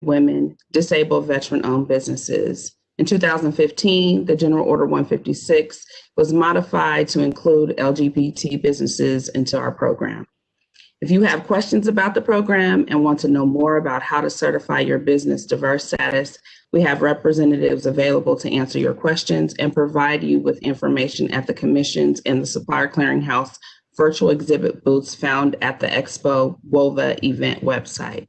women, disabled veteran-owned businesses. In 2015, the General Order 156 was modified to include LGBT businesses into our program. If you have questions about the program and want to know more about how to certify your business diverse status, we have representatives available to answer your questions and provide you with information at the commissions and the Supplier Clearinghouse virtual exhibit booths found at the Expo Whova event website.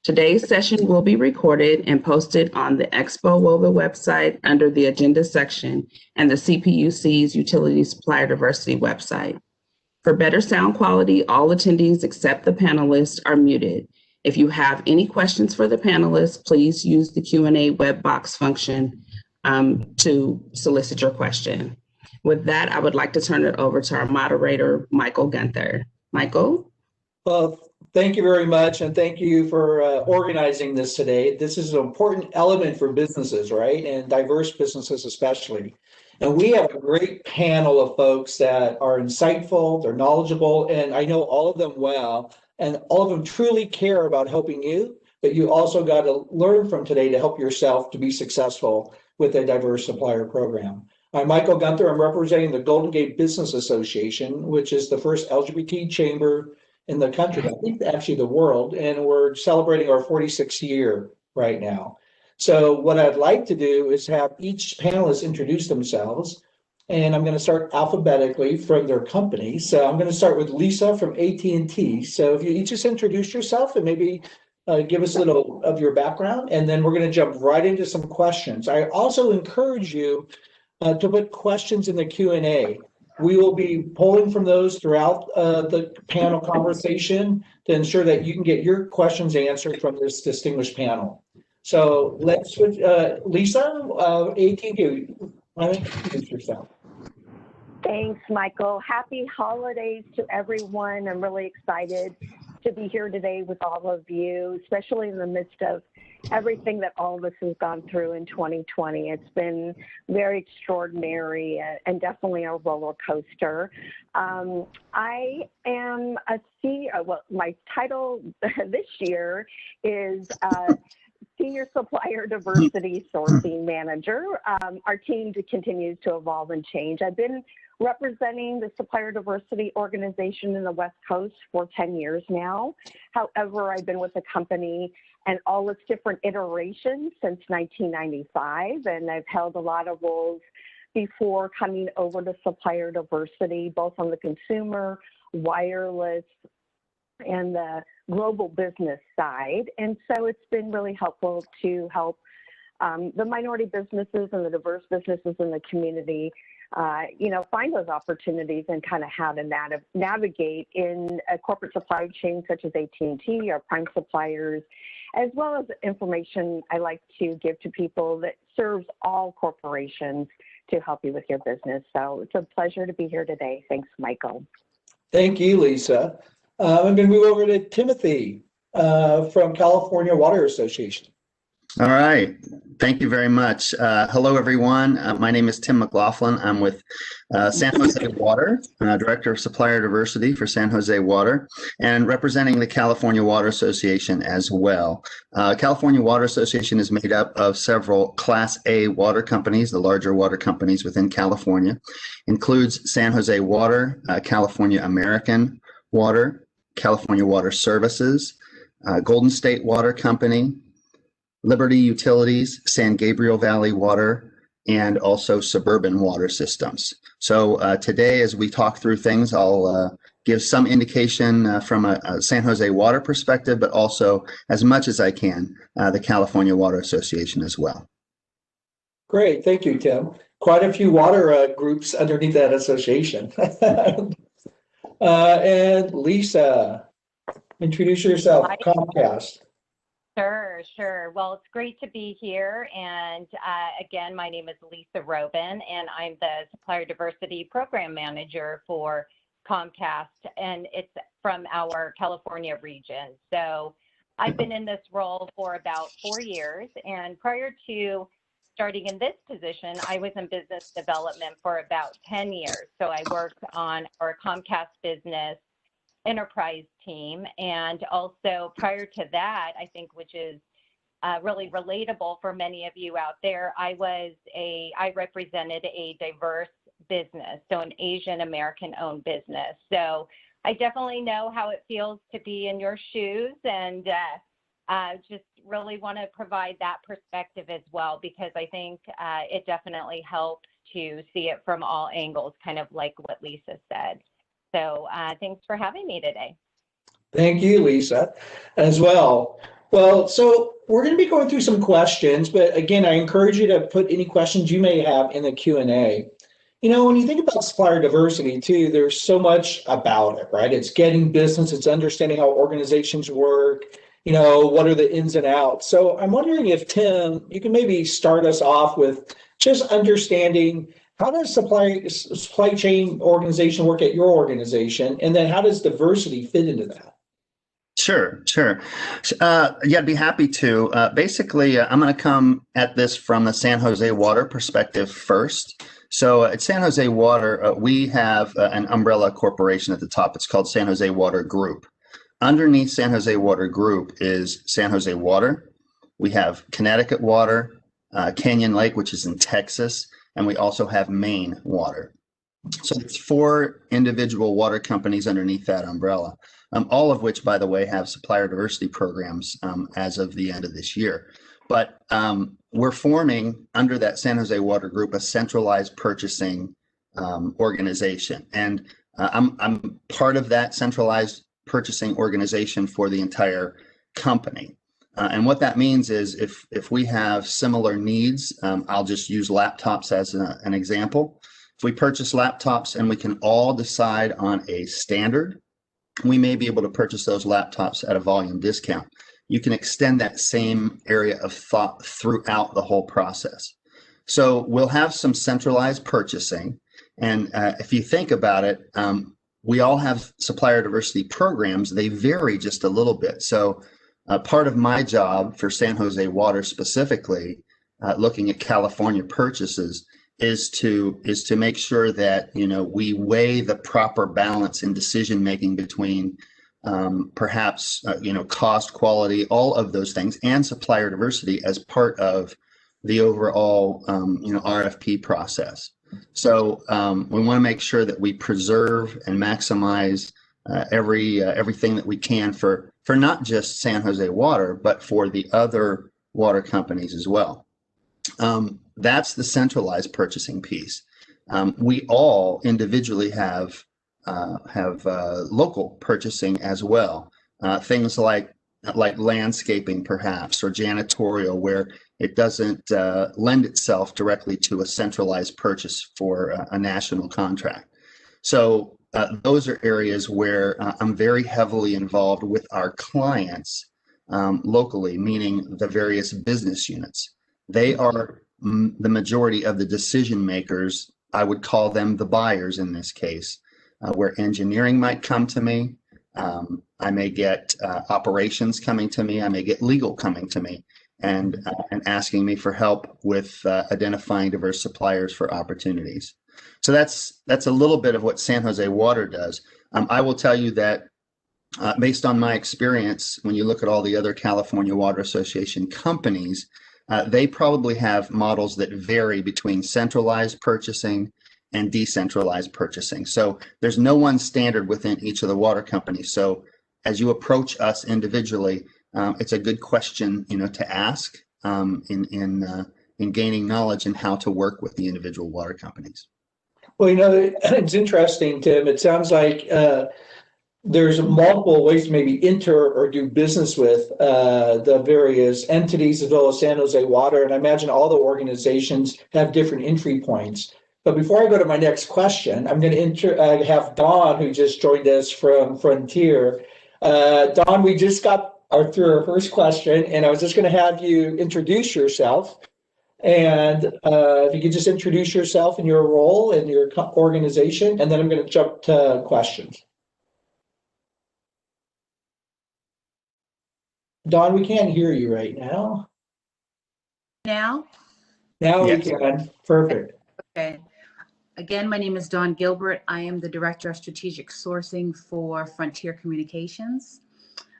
Today's session will be recorded and posted on the Expo Whova website under the Agenda section and the CPUC's Utility Supplier Diversity website. For better sound quality, all attendees except the panelists are muted. If you have any questions for the panelists, please use the Q&A web box function to solicit your question. With that, I would like to turn it over to our moderator, Michael Gunther. Michael? Well, thank you very much, and thank you for organizing this today. This is an important element for businesses, right? And diverse businesses especially. And we have a great panel of folks that are insightful, they're knowledgeable, and I know all of them well, and all of them truly care about helping you, but you also got to learn from today to help yourself to be successful with a diverse supplier program. I'm Michael Gunther. I'm representing the Golden Gate Business Association, which is the first LGBT chamber in the country, I think actually the world, and we're celebrating our 46th year right now. So what I'd like to do is have each panelist introduce themselves, and I'm going to start alphabetically from their company. So I'm going to start with Lisa from AT&T. So if you each just introduce yourself and maybe give us a little of your background, and then we're going to jump right into some questions. I also encourage you to put questions in the Q&A. We will be pulling from those throughout the panel conversation to ensure that you can get your questions answered from this distinguished panel. So let's switch. Lisa, AT&T, why don't you introduce yourself? Thanks, Michael. Happy holidays to everyone. I'm really excited to be here today with all of you, especially in the midst of everything that all of us have gone through in 2020. It's been very extraordinary and definitely a roller coaster. I am a CEO. Well, my title this year is Senior Supplier Diversity Sourcing Manager. Our team continues to evolve and change. I've been representing the Supplier Diversity Organization in the West Coast for 10 years now. However, I've been with the company and all its different iterations since 1995, and I've held a lot of roles before coming over to supplier diversity, both on the consumer, wireless, and the global business side. And so it's been really helpful to help the minority businesses and the diverse businesses in the community find those opportunities and kind of how to navigate in a corporate supply chain such as AT&T, our prime suppliers, as well as information I like to give to people that serves all corporations to help you with your business. So it's a pleasure to be here today. Thanks, Michael. Thank you, Lisa. I'm going to move over to Timothy from California Water Association. All right. Thank you very much. Hello, everyone. My name is Tim McLaughlin. I'm with San Jose Water, Director of Supplier Diversity for San Jose Water, and representing the California Water Association as well. California Water Association is made up of several Class A water companies, the larger water companies within California. Includes San Jose Water, California American Water, California Water Services, Golden State Water Company, Liberty Utilities, San Gabriel Valley Water, and also Suburban Water Systems. So today, as we talk through things, I'll give some indication from a San Jose Water perspective, but also, as much as I can, the California Water Association as well. Great, thank you, Tim. Quite a few water groups underneath that association. And Lisa, introduce yourself, Comcast. Sure. Well, it's great to be here. And again, my name is Lisa Roben, and I'm the Supplier Diversity Program Manager for Comcast, and it's from our California region. So I've been in this role for about 4 years, and prior to starting in this position, I was in business development for about 10 years. So I worked on our Comcast business enterprise team, and also prior to that, I think, which is really relatable for many of you out there, I represented a diverse business, so an Asian American owned business. So I definitely know how it feels to be in your shoes, and just really want to provide that perspective as well, because I think it definitely helps to see it from all angles, kind of like what Lisa said. So thanks for having me today. Thank you, Lisa, as well. Well, so we're going to be going through some questions, but again, I encourage you to put any questions you may have in the Q&A. You know, when you think about supplier diversity too, there's so much about it, right? It's getting business, it's understanding how organizations work, you know, what are the ins and outs. So I'm wondering if, Tim, you can maybe start us off with just understanding, how does supply chain organization work at your organization? And then how does diversity fit into that? Sure. Yeah, I'd be happy to. Basically, I'm going to come at this from the San Jose Water perspective first. So at San Jose Water, we have an umbrella corporation at the top. It's called San Jose Water Group. Underneath San Jose Water Group is San Jose Water. We have Connecticut Water, Canyon Lake, which is in Texas, and we also have Maine Water. So it's 4 individual water companies underneath that umbrella, all of which, by the way, have supplier diversity programs as of the end of this year. But we're forming, under that San Jose Water Group, a centralized purchasing organization. And I'm part of that centralized purchasing organization for the entire company. And what that means is if we have similar needs, I'll just use laptops as an example. If we purchase laptops and we can all decide on a standard, we may be able to purchase those laptops at a volume discount. You can extend that same area of thought throughout the whole process. So we'll have some centralized purchasing. And if you think about it, we all have supplier diversity programs. They vary just a little bit. So part of my job for San Jose Water specifically, looking at California purchases, is to make sure that, you know, we weigh the proper balance in decision making between perhaps you know, cost, quality, all of those things, and supplier diversity as part of the overall you know, RFP process. So we want to make sure that we preserve and maximize everything that we can for not just San Jose Water, but for the other water companies as well. That's the centralized purchasing piece. We all individually have local purchasing as well. Things like landscaping, perhaps, or janitorial, where it doesn't lend itself directly to a centralized purchase for a national contract. So those are areas where I'm very heavily involved with our clients locally, meaning the various business units. They are the majority of the decision makers. I would call them the buyers in this case, where engineering might come to me. I may get operations coming to me. I may get legal coming to me and asking me for help with identifying diverse suppliers for opportunities. So that's a little bit of what San Jose Water does. I will tell you that based on my experience, when you look at all the other California Water Association companies, they probably have models that vary between centralized purchasing and decentralized purchasing. So there's no one standard within each of the water companies. So as you approach us individually, it's a good question, you know, to ask in gaining knowledge and how to work with the individual water companies. Well, you know, it's interesting, Tim. It sounds like there's multiple ways to maybe enter or do business with the various entities as well as San Jose Water. And I imagine all the organizations have different entry points. But before I go to my next question, I'm going to have Dawn, who just joined us from Frontier. Dawn, we just got through our first question, and I was just going to have you introduce yourself. And if you could just introduce yourself and your role and your organization, and then I'm going to jump to questions. Dawn, we can't hear you right now. Now Yes. We can. Perfect. Okay. Again, my name is Dawn Gilbert. I am the Director of Strategic Sourcing for Frontier Communications.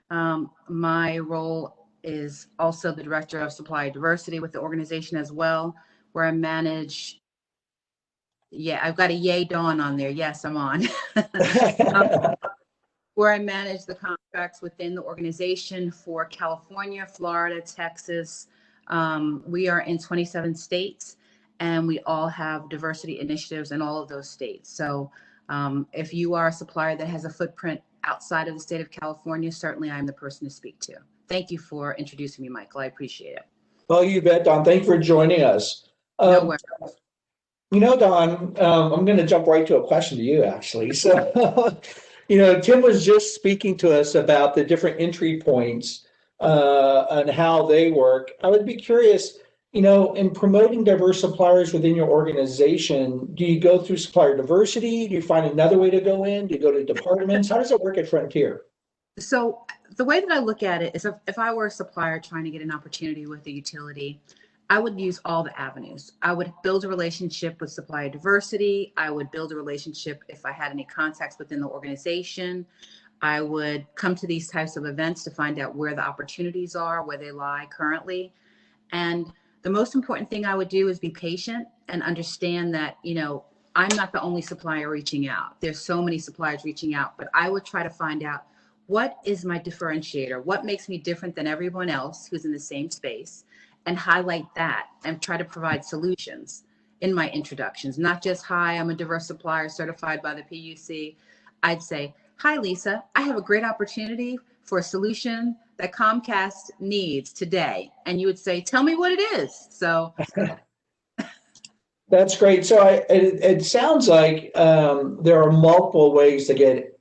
My role is also the Director of Supplier Diversity with the organization as well, where I manage, yeah, I've got a yay Dawn on there. Yes, I'm on. Where I manage the contracts within the organization for California, Florida, Texas. We are in 27 states, and we all have diversity initiatives in all of those states. So if you are a supplier that has a footprint outside of the state of California, certainly I'm the person to speak to. Thank you for introducing me, Michael. I appreciate it. Well, you bet, Don. Thank you for joining us. No worries. You know, Don, I'm going to jump right to a question to you, actually. So, Tim was just speaking to us about the different entry points and how they work. I would be curious, in promoting diverse suppliers within your organization, do you go through supplier diversity? Do you find another way to go in? Do you go to departments? How does it work at Frontier? So the way that I look at it is if I were a supplier trying to get an opportunity with a utility, I would use all the avenues. I would build a relationship with supplier diversity. I would build a relationship if I had any contacts within the organization. I would come to these types of events to find out where the opportunities are, where they lie currently. And the most important thing I would do is be patient and understand that, I'm not the only supplier reaching out. There's so many suppliers reaching out, but I would try to find out what is my differentiator? What makes me different than everyone else who's in the same space? And highlight that and try to provide solutions in my introductions, not just, hi, I'm a diverse supplier certified by the PUC. I'd say, hi, Lisa, I have a great opportunity for a solution that Comcast needs today. And you would say, tell me what it is. So That's great. So it sounds like there are multiple ways to get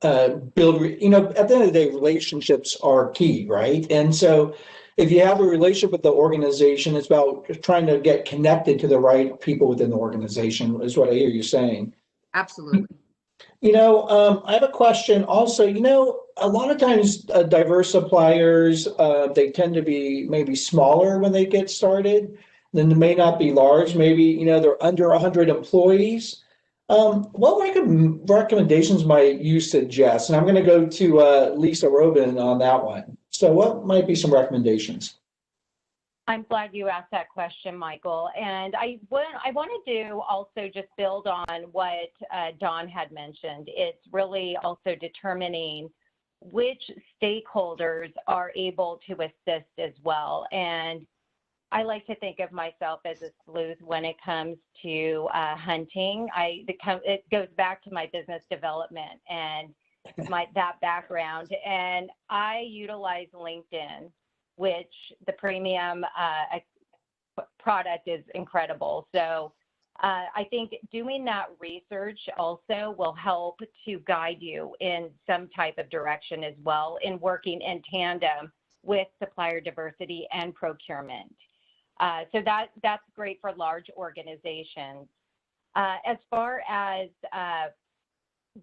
build. At the end of the day, relationships are key, right? And so if you have a relationship with the organization, it's about trying to get connected to the right people within the organization, is what I hear you saying. absolutely. I have a question also. A lot of times diverse suppliers, they tend to be maybe smaller when they get started. Then they may not be large. Maybe, they're under 100 employees. What recommendations might you suggest? And I'm going to go to Lisa Roben on that one. So what might be some recommendations? I'm glad you asked that question, Michael. And I wanted to also just build on what Don had mentioned. It's really also determining which stakeholders are able to assist as well. And I like to think of myself as a sleuth when it comes to hunting. It goes back to my business development and that background. And I utilize LinkedIn, which the premium product is incredible. So I think doing that research also will help to guide you in some type of direction as well in working in tandem with supplier diversity and procurement. So that's great for large organizations. As far as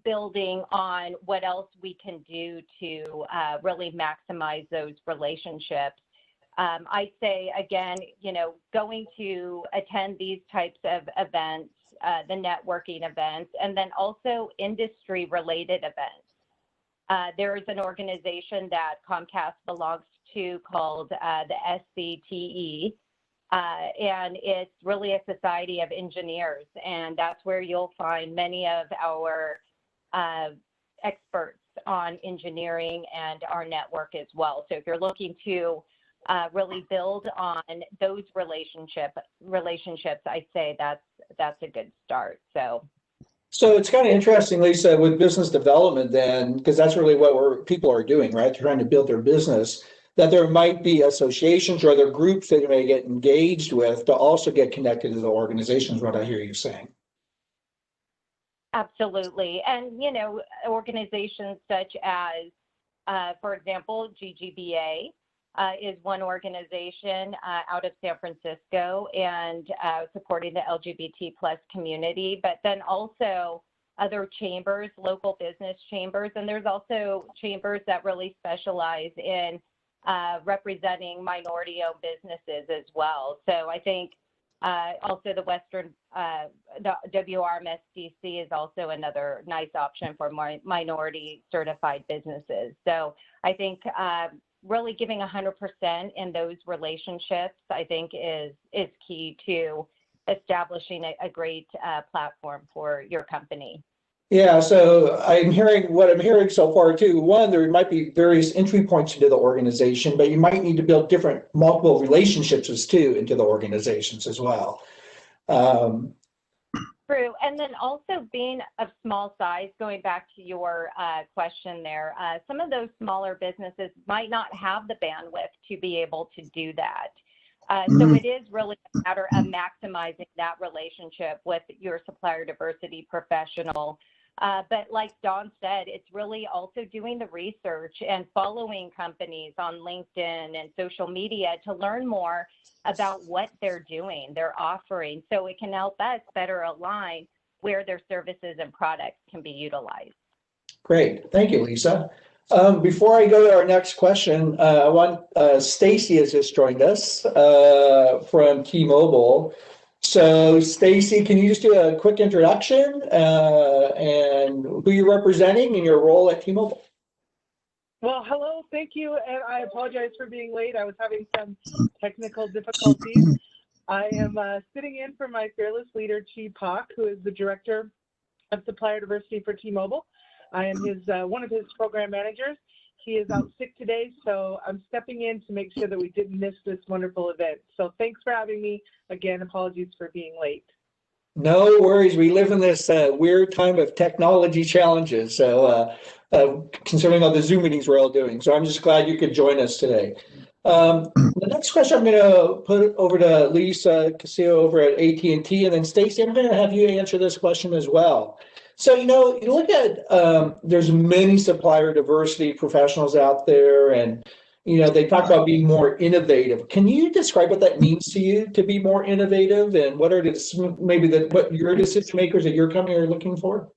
building on what else we can do to really maximize those relationships, I'd say, again, going to attend these types of events, the networking events, and then also industry-related events. There is an organization that Comcast belongs to called the SDG&E, and it's really a society of engineers, and that's where you'll find many of our experts on engineering and our network as well. So if you're looking to really build on those relationships, I'd say that's a good start. So it's kind of interesting, Lisa, with business development then, because that's really what people are doing, right? They're trying to build their business, that there might be associations or other groups that you may get engaged with to also get connected to the organizations, what I hear you saying. Absolutely. And, organizations such as, for example, GGBA is one organization out of San Francisco and supporting the LGBT plus community, but then also other chambers, local business chambers. And there's also chambers that really specialize in representing minority-owned businesses as well. So I think also the WRMSDC is also another nice option for minority certified businesses. So I think really giving 100% in those relationships, I think is key to establishing a great platform for your company. Yeah, so what I'm hearing so far too. One, there might be various entry points into the organization, but you might need to build multiple relationships too into the organizations as well. True, and then also being of small size, going back to your question there, some of those smaller businesses might not have the bandwidth to be able to do that. So it is really a matter of maximizing that relationship with your supplier diversity professional. But like Dawn said, it's really also doing the research and following companies on LinkedIn and social media to learn more about what they're doing, they're offering, so it can help us better align where their services and products can be utilized. Great, thank you, Lisa. Before I go to our next question, Stacy has just joined us from T-Mobile. So Stacy, can you just do a quick introduction and who you're representing and your role at T-Mobile? Well, hello, thank you, and I apologize for being late. I was having some technical difficulties. I am sitting in for my fearless leader, CPUC, who is the Director of Supplier Diversity for T-Mobile. I am one of his program managers. He is out sick today, so I'm stepping in to make sure that we didn't miss this wonderful event. So thanks for having me. Again, apologies for being late. No worries. We live in this weird time of technology challenges. So concerning all the Zoom meetings we're all doing. So I'm just glad you could join us today. The next question I'm going to put over to Lisa Castillo over at AT&T, and then Stacy, I'm going to have you answer this question as well. So, you look at, there's many supplier diversity professionals out there, and, they talk about being more innovative. Can you describe what that means to you to be more innovative, and what are what your decision makers at your company are looking for?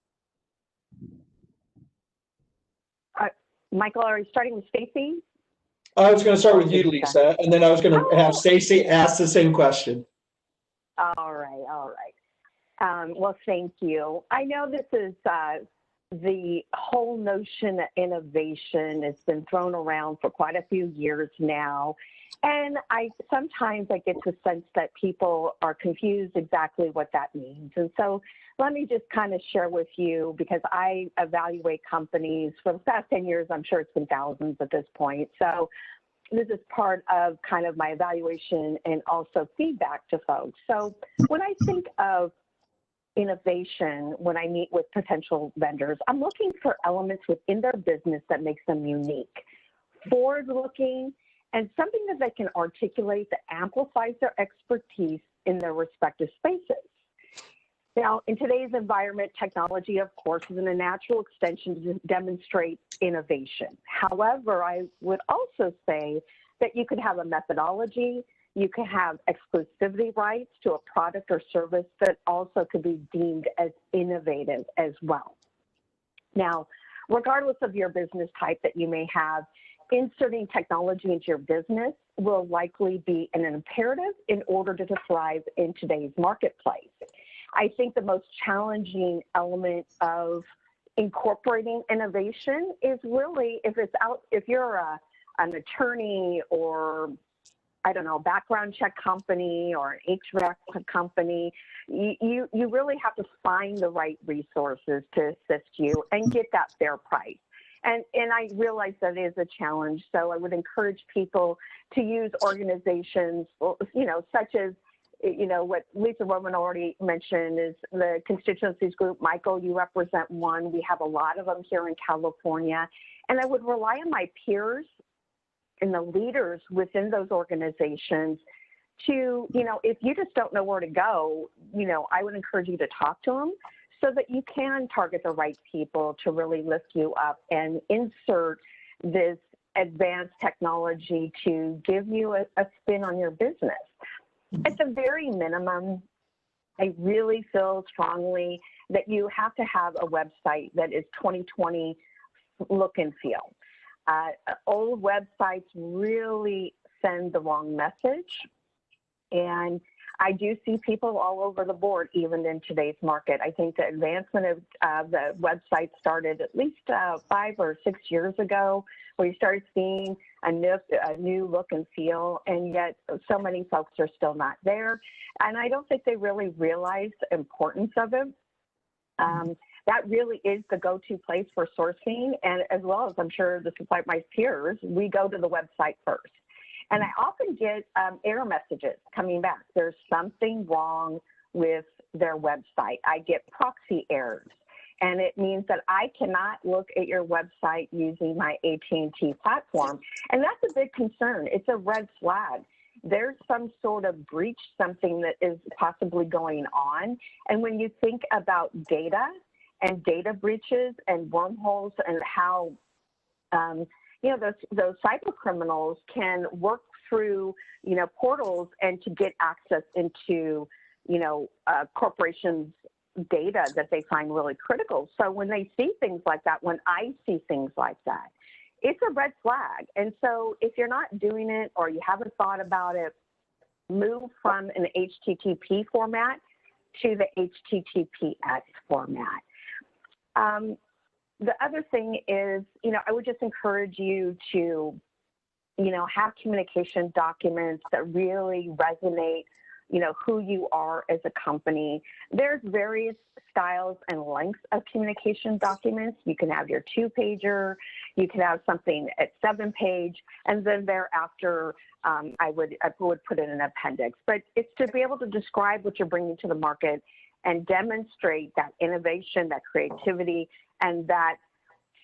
Michael, are you starting with Stacy? I was going to start with you, Lisa, and then I was going to have Stacy ask the same question. All right. Well, thank you. I know this is the whole notion of innovation has been thrown around for quite a few years now. And sometimes I get the sense that people are confused exactly what that means. And so let me just kind of share with you, because I evaluate companies for the past 10 years. I'm sure it's been thousands at this point. So this is part of kind of my evaluation and also feedback to folks. So when I think of innovation, when I meet with potential vendors, I'm looking for elements within their business that makes them unique, forward-looking, and something that they can articulate that amplifies their expertise in their respective spaces. Now, in today's environment, technology, of course, is a natural extension to demonstrate innovation. However, I would also say that you could have a methodology, you can have exclusivity rights to a product or service that also could be deemed as innovative as well. Now, regardless of your business type that you may have, inserting technology into your business will likely be an imperative in order to thrive in today's marketplace. I think the most challenging element of incorporating innovation is really if you're an attorney or, I don't know, background check company or an HVAC company, you really have to find the right resources to assist you and get that fair price. And I realize that is a challenge. So I would encourage people to use organizations, such as, what Lisa Roben already mentioned is the constituencies group. Michael, you represent one. We have a lot of them here in California. And I would rely on my peers and the leaders within those organizations to, if you just don't know where to go, I would encourage you to talk to them so that you can target the right people to really lift you up and insert this advanced technology to give you a spin on your business. At the very minimum, I really feel strongly that you have to have a website that is 2020 look and feel. Old websites really send the wrong message. And I do see people all over the board, even in today's market. I think the advancement of the website started at least 5 or 6 years ago, where you started seeing a new look and feel, and yet so many folks are still not there. And I don't think they really realize the importance of it. That really is the go-to place for sourcing, and as well as I'm sure my peers, we go to the website first. And I often get error messages coming back. There's something wrong with their website. I get proxy errors, and it means that I cannot look at your website using my AT&T platform, and that's a big concern. It's a red flag. There's some sort of breach, something that is possibly going on, and when you think about data and data breaches and wormholes and how those cyber criminals can work through portals and to get access into corporations' data that they find really critical. So when they see things like that, when I see things like that, it's a red flag. And so if you're not doing it or you haven't thought about it, move from an HTTP format to the HTTPS format. The other thing is, I would just encourage you to, have communication documents that really resonate, who you are as a company. There's various styles and lengths of communication documents. You can have your 2-pager, you can have something at 7-page, and then thereafter, I would put in an appendix. But it's to be able to describe what you're bringing to the market and demonstrate that innovation, that creativity, and that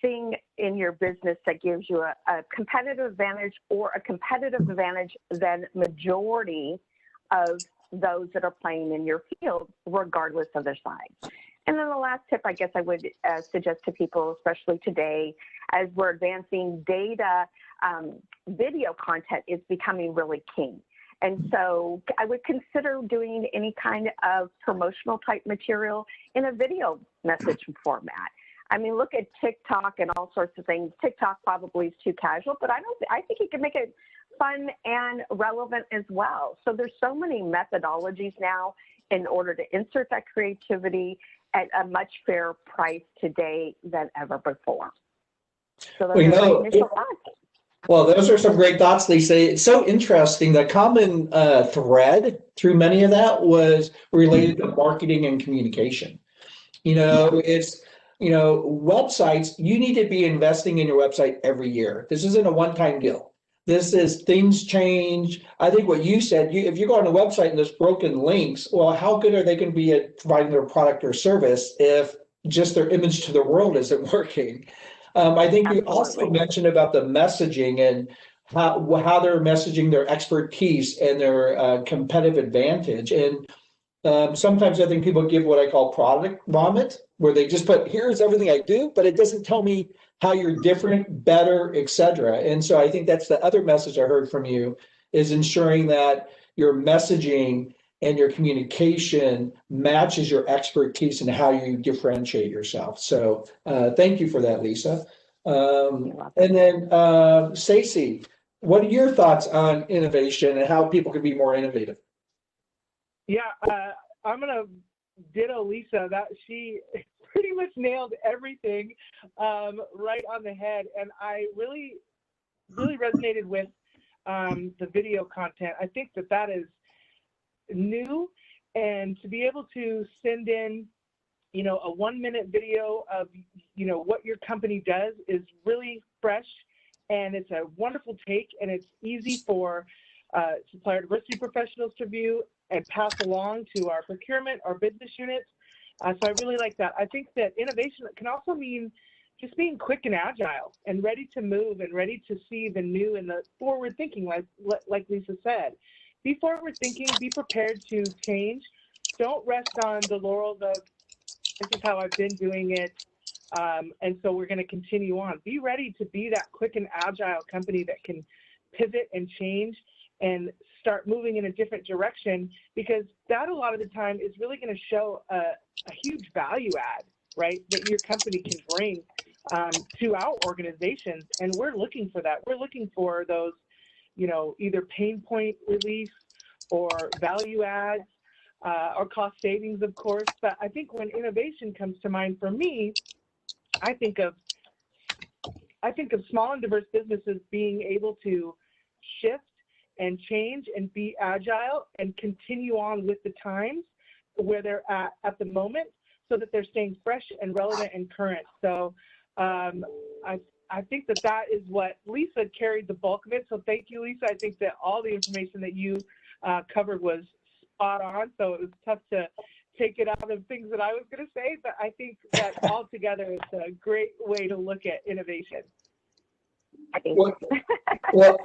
thing in your business that gives you a competitive advantage, or a competitive advantage than majority of those that are playing in your field, regardless of their size. And then the last tip I guess I would suggest to people, especially today, as we're advancing data, video content is becoming really king. And so I would consider doing any kind of promotional type material in a video message format. I mean, look at TikTok and all sorts of things. TikTok probably is too casual, but I think you can make it fun and relevant as well. So there's so many methodologies now in order to insert that creativity at a much fairer price today than ever before. So those are my initial thoughts. Well, those are some great thoughts, Lisa. It's so interesting. The common thread through many of that was related to marketing and communication. It's, websites, you need to be investing in your website every year. This isn't a one-time deal. This is things change. I think what you said, if you go on a website and there's broken links, well, how good are they going to be at providing their product or service if just their image to the world isn't working? I think you also mentioned about the messaging and how they're messaging their expertise and their competitive advantage. And sometimes I think people give what I call product vomit, where they just put, here's everything I do, but it doesn't tell me how you're different, better, et cetera. And so I think that's the other message I heard from you, is ensuring that your messaging and your communication matches your expertise and how you differentiate yourself. So thank you for that, Lisa. And then Stacey, what are your thoughts on innovation and how people can be more innovative? Yeah, I'm gonna ditto Lisa. That she pretty much nailed everything right on the head, and I really resonated with the video content. I think that is new, and to be able to send in a 1-minute video of what your company does is really fresh, and it's a wonderful take, and it's easy for supplier diversity professionals to view and pass along to our procurement, our business units. So I really like that. I think that innovation can also mean just being quick and agile and ready to move and ready to see the new and the forward thinking, like Lisa said. Be forward thinking, be prepared to change. Don't rest on the laurels of, this is how I've been doing it, and so we're going to continue on. Be ready to be that quick and agile company that can pivot and change and start moving in a different direction, because that a lot of the time is really going to show a huge value add, right, that your company can bring to our organizations. And we're looking for that. We're looking for those, either pain point relief or value adds or cost savings, of course. But I think when innovation comes to mind for me, I think of small and diverse businesses being able to shift and change and be agile and continue on with the times where they're at the moment, so that they're staying fresh and relevant and current. So I think that is what Lisa carried the bulk of it. So thank you, Lisa. I think that all the information that you covered was spot on. So it was tough to take it out of things that I was going to say, but I think that altogether it's a great way to look at innovation. Well,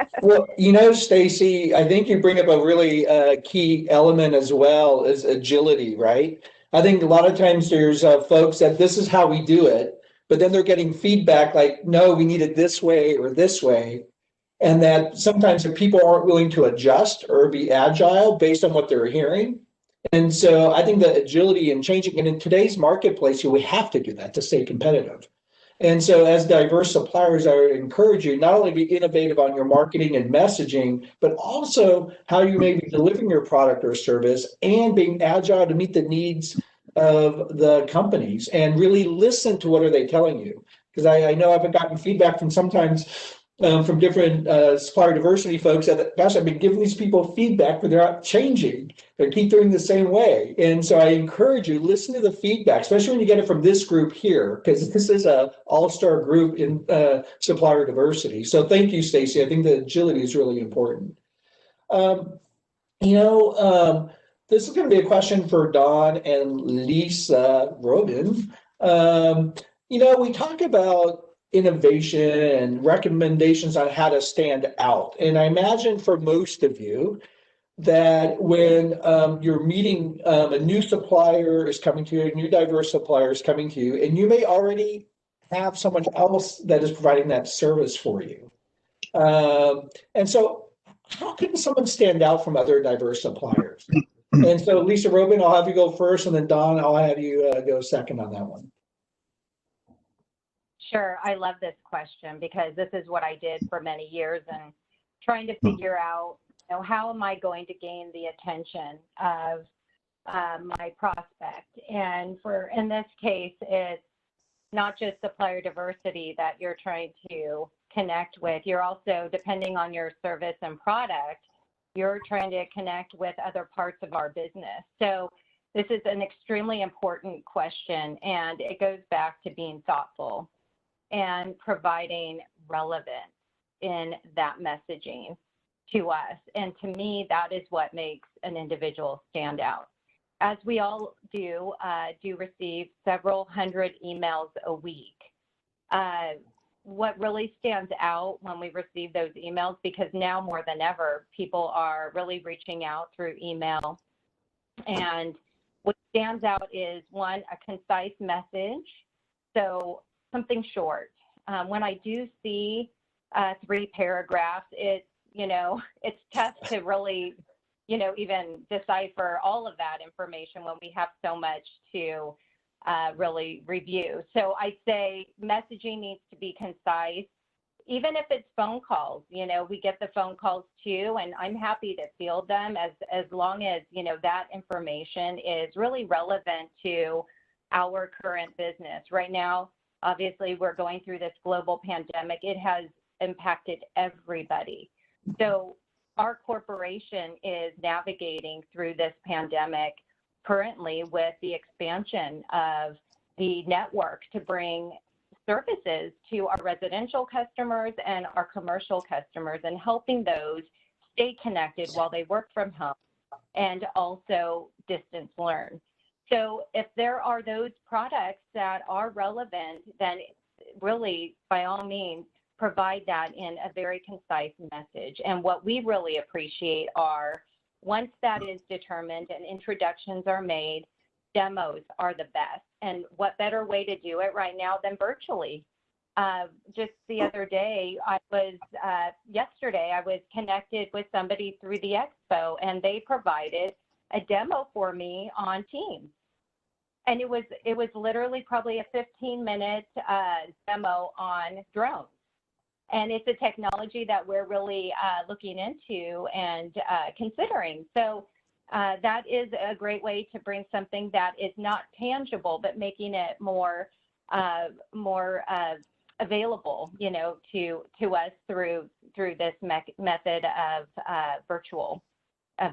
Stacy, I think you bring up a really key element as well, is agility, right? I think a lot of times there's folks that this is how we do it, but then they're getting feedback like, no, we need it this way or this way. And that sometimes the people aren't willing to adjust or be agile based on what they're hearing. And so I think that agility and changing, and in today's marketplace, we have to do that to stay competitive. And so as diverse suppliers, I would encourage you not only be innovative on your marketing and messaging, but also how you may be delivering your product or service and being agile to meet the needs of the companies and really listen to what are they telling you. Because I know I've gotten feedback from sometimes from different supplier diversity folks that, gosh, I've been giving these people feedback, but they're not changing. They keep doing the same way. And so I encourage you, listen to the feedback, especially when you get it from this group here, because this is an all-star group in supplier diversity. So thank you, Stacy. I think the agility is really important. This is going to be a question for Don and Lisa Roben. We talk about innovation and recommendations on how to stand out. And I imagine for most of you that when you're meeting a new supplier is coming to you, a new diverse supplier is coming to you, and you may already have someone else that is providing that service for you. And so how can someone stand out from other diverse suppliers? And so Lisa Roben, I'll have you go first, and then Don, I'll have you go second on that one. Sure. I love this question because this is what I did for many years, and trying to figure out, how am I going to gain the attention of my prospect? And in this case, it's not just supplier diversity that you're trying to connect with. You're also, depending on your service and product, you're trying to connect with other parts of our business. So this is an extremely important question, and it goes back to being thoughtful and providing relevance in that messaging to us. And to me, that is what makes an individual stand out. As we all do receive several hundred emails a week. What really stands out when we receive those emails, because now more than ever, people are really reaching out through email. And what stands out is, one, a concise message. So something short. When I do see 3 paragraphs, it's tough to really, even decipher all of that information when we have so much to really review. So I say messaging needs to be concise, even if it's phone calls. We get the phone calls too, and I'm happy to field them as long as, that information is really relevant to our current business. Right now, obviously, we're going through this global pandemic. It has impacted everybody. So our corporation is navigating through this pandemic currently with the expansion of the network to bring services to our residential customers and our commercial customers, and helping those stay connected while they work from home and also distance learn. So if there are those products that are relevant, then really, by all means, provide that in a very concise message. And what we really appreciate are, once that is determined and introductions are made, demos are the best. And what better way to do it right now than virtually? Just the other day, yesterday, I was connected with somebody through the Expo, and they provided a demo for me on Teams. And it was literally probably a 15-minute demo on drones. And it's a technology that we're really looking into and considering. So that is a great way to bring something that is not tangible, but making it more available, you know, to us through this method of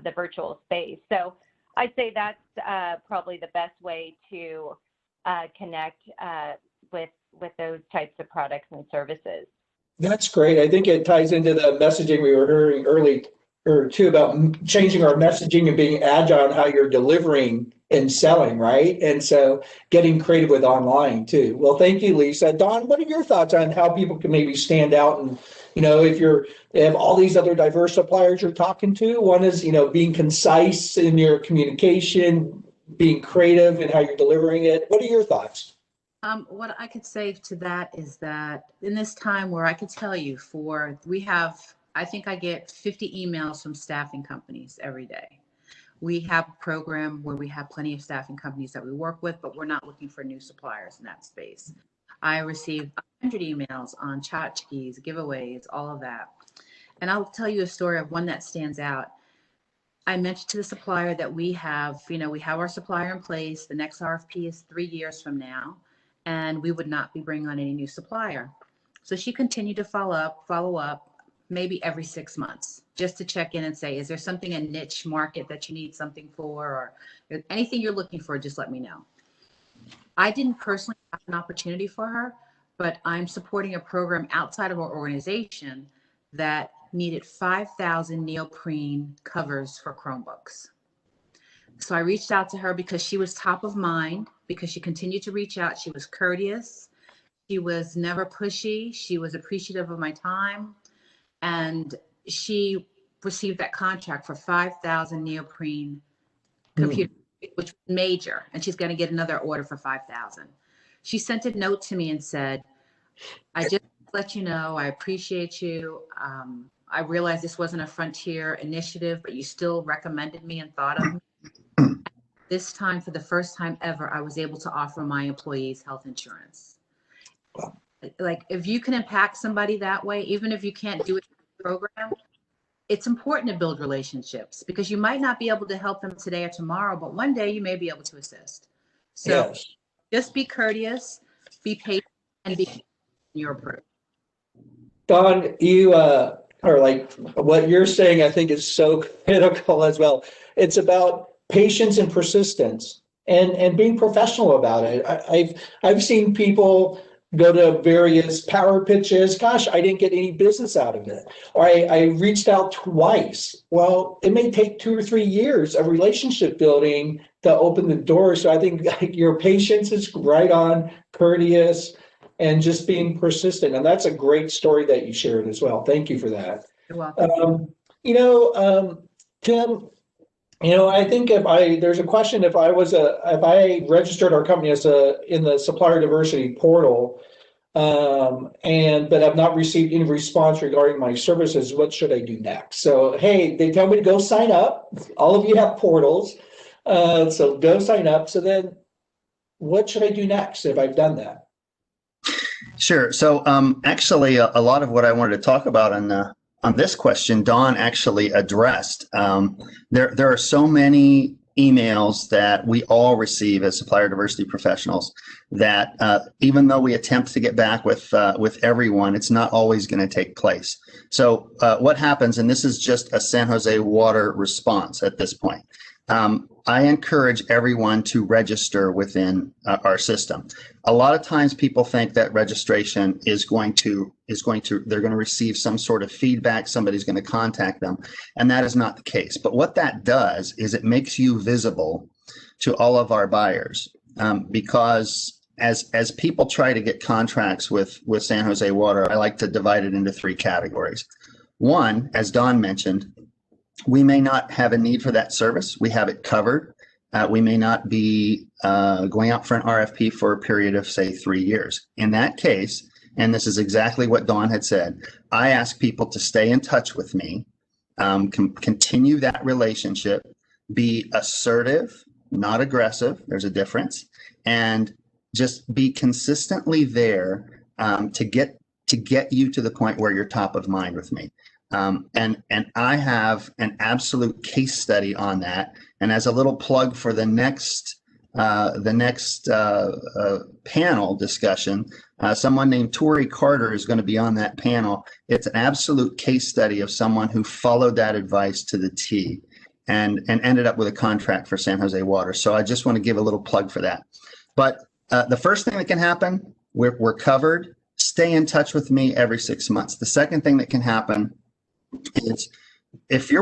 the virtual space. So I'd say that's probably the best way to connect with those types of products and services. That's great. I think it ties into the messaging we were hearing earlier too about changing our messaging and being agile on how you're delivering and selling, right? And so getting creative with online too. Well, thank you, Lisa. Don, what are your thoughts on how people can maybe stand out? And, you know, if they have all these other diverse suppliers you're talking to, one is, you know, being concise in your communication, being creative in how you're delivering it. What are your thoughts? What I could say to that is that in this time where I could tell you I think I get 50 emails from staffing companies every day. We have a program where we have plenty of staffing companies that we work with, but we're not looking for new suppliers in that space. I received 100 emails on tchotchkes, giveaways, all of that. And I'll tell you a story of one that stands out. I mentioned to the supplier that we have our supplier in place. The next RFP is 3 years from now, and we would not be bringing on any new supplier. So she continued to follow up, maybe every 6 months, just to check in and say, is there something in niche market that you need something for, or anything you're looking for, just let me know. I didn't personally have an opportunity for her, but I'm supporting a program outside of our organization that needed 5,000 neoprene covers for Chromebooks. So I reached out to her because she was top of mind, because she continued to reach out. She was courteous. She was never pushy. She was appreciative of my time. And she received that contract for 5,000 neoprene computers, which was major. And she's going to get another order for 5,000. She sent a note to me and said, I just let you know, I appreciate you. I realized this wasn't a Frontier initiative, but you still recommended me and thought of me. This time, for the first time ever, I was able to offer my employees health insurance. Wow. Like, if you can impact somebody that way, even if you can't do it in the program, it's important to build relationships, because you might not be able to help them today or tomorrow, but one day you may be able to assist. So Yes. Just be courteous, be patient, and be in your approach. Don, you are like, what you're saying, I think is so critical as well. It's about patience and persistence and being professional about it. I've seen people go to various power pitches. Gosh, I didn't get any business out of it. Or I reached out twice. Well, it may take 2 or 3 years of relationship building to open the door. So I think your patience is right on, courteous, and just being persistent. And that's a great story that you shared as well. Thank you for that. You're welcome. Tim, I think there's a question, if I registered our company in the supplier diversity portal, but I've not received any response regarding my services, what should I do next? So, hey, they tell me to go sign up. All of you have portals. So go sign up. So then what should I do next if I've done that? Sure. So actually, a lot of what I wanted to talk about on this question, Dawn actually addressed. There are so many emails that we all receive as supplier diversity professionals that even though we attempt to get back with everyone, it's not always going to take place. So what happens, and this is just a San Jose Water response at this point. I encourage everyone to register within our system. A lot of times people think that registration they're going to receive some sort of feedback, somebody's going to contact them, and that is not the case. But what that does is it makes you visible to all of our buyers, because as people try to get contracts with San Jose Water, I like to divide it into 3 categories. One, as Don mentioned, we may not have a need for that service. We have it covered. We may not be going out for an RFP for a period of, say, 3 years. In that case, and this is exactly what Dawn had said, I ask people to stay in touch with me, continue that relationship, be assertive, not aggressive. There's a difference. And just be consistently there to get to get you to the point where you're top of mind with me. And I have an absolute case study on that. And as a little plug for the next panel discussion, someone named Tori Carter is going to be on that panel. It's an absolute case study of someone who followed that advice to the T and ended up with a contract for San Jose Water. So I just want to give a little plug for that. But the first thing that can happen, we're covered. Stay in touch with me every 6 months. The second thing that can happen is if we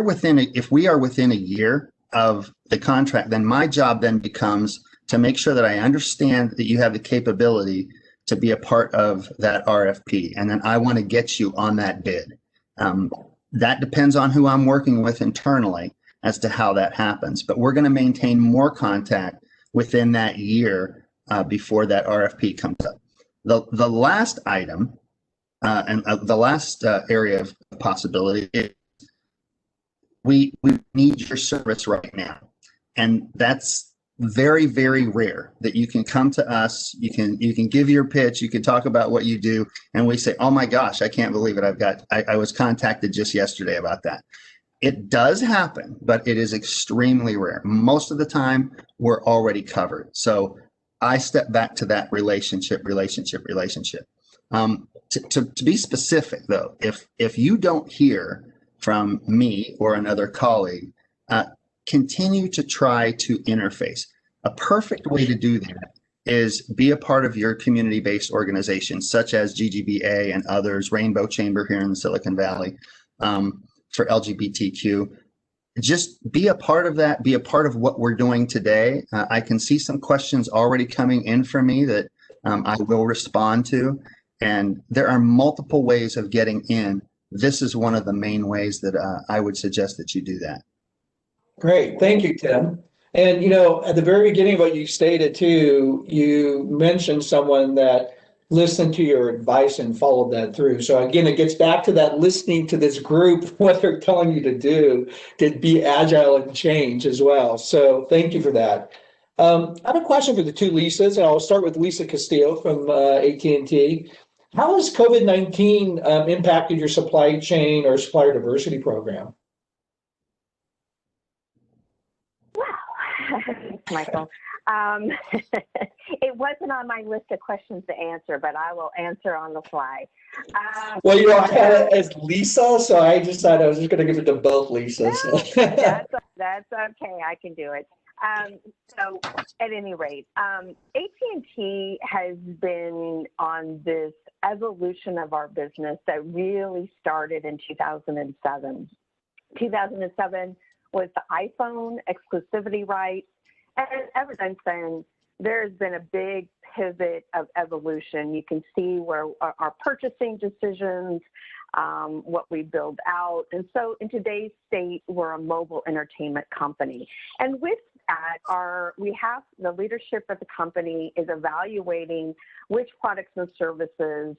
are within a year of the contract, then my job then becomes to make sure that I understand that you have the capability to be a part of that RFP. And then I want to get you on that bid. That depends on who I'm working with internally as to how that happens. But we're going to maintain more contact within that year before that RFP comes up. The last item and the last area of possibility is we need your service right now. And that's very, very rare that you can come to us, you can give your pitch, you can talk about what you do, and we say, oh my gosh, I can't believe it. I was contacted just yesterday about that. It does happen, but it is extremely rare. Most of the time, we're already covered. So I step back to that relationship. To be specific, though, if you don't hear from me or another colleague, continue to try to interface. A perfect way to do that is be a part of your community-based organizations, such as GGBA and others, Rainbow Chamber here in the Silicon Valley for LGBTQ. Just be a part of that, be a part of what we're doing today. I can see some questions already coming in for me that I will respond to. And there are multiple ways of getting in. This is one of the main ways that I would suggest that you do that. Great. Thank you, Tim. And, at the very beginning of what you stated too, you mentioned someone that listened to your advice and followed that through. So again, it gets back to that listening to this group, what they're telling you to do, to be agile and change as well. So thank you for that. I have a question for the two Lisas, and I'll start with Lisa Castillo from AT&T. How has COVID-19 impacted your supply chain or supplier diversity program? Wow, thanks, Michael. It wasn't on my list of questions to answer, but I will answer on the fly. Well, I had it as Lisa, so I just thought I was just going to give it to both Lisas. That's okay. I can do it. So at any rate, AT&T has been on this evolution of our business that really started in 2007. 2007 was the iPhone exclusivity rights. And ever since then, there's been a big pivot of evolution. You can see where our purchasing decisions, what we build out. And so in today's state, we're a mobile entertainment company. And with that, we have the leadership of the company is evaluating which products and services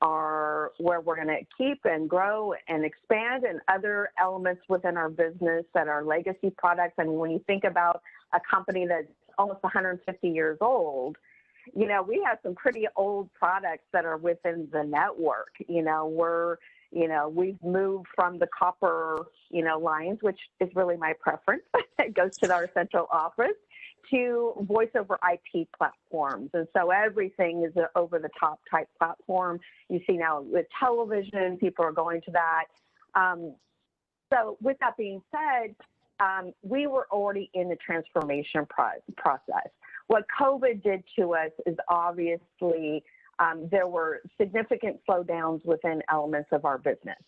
are where we're going to keep and grow and expand, and other elements within our business that are legacy products. I mean, when you think about a company that's almost 150 years old, we have some pretty old products that are within the network. We've moved from the copper, lines, which is really my preference. It goes to our central office, to voice over IP platforms. And so everything is an over-the-top type platform. You see now with television, people are going to that. So with that being said, we were already in the transformation process. What COVID did to us is obviously there were significant slowdowns within elements of our business.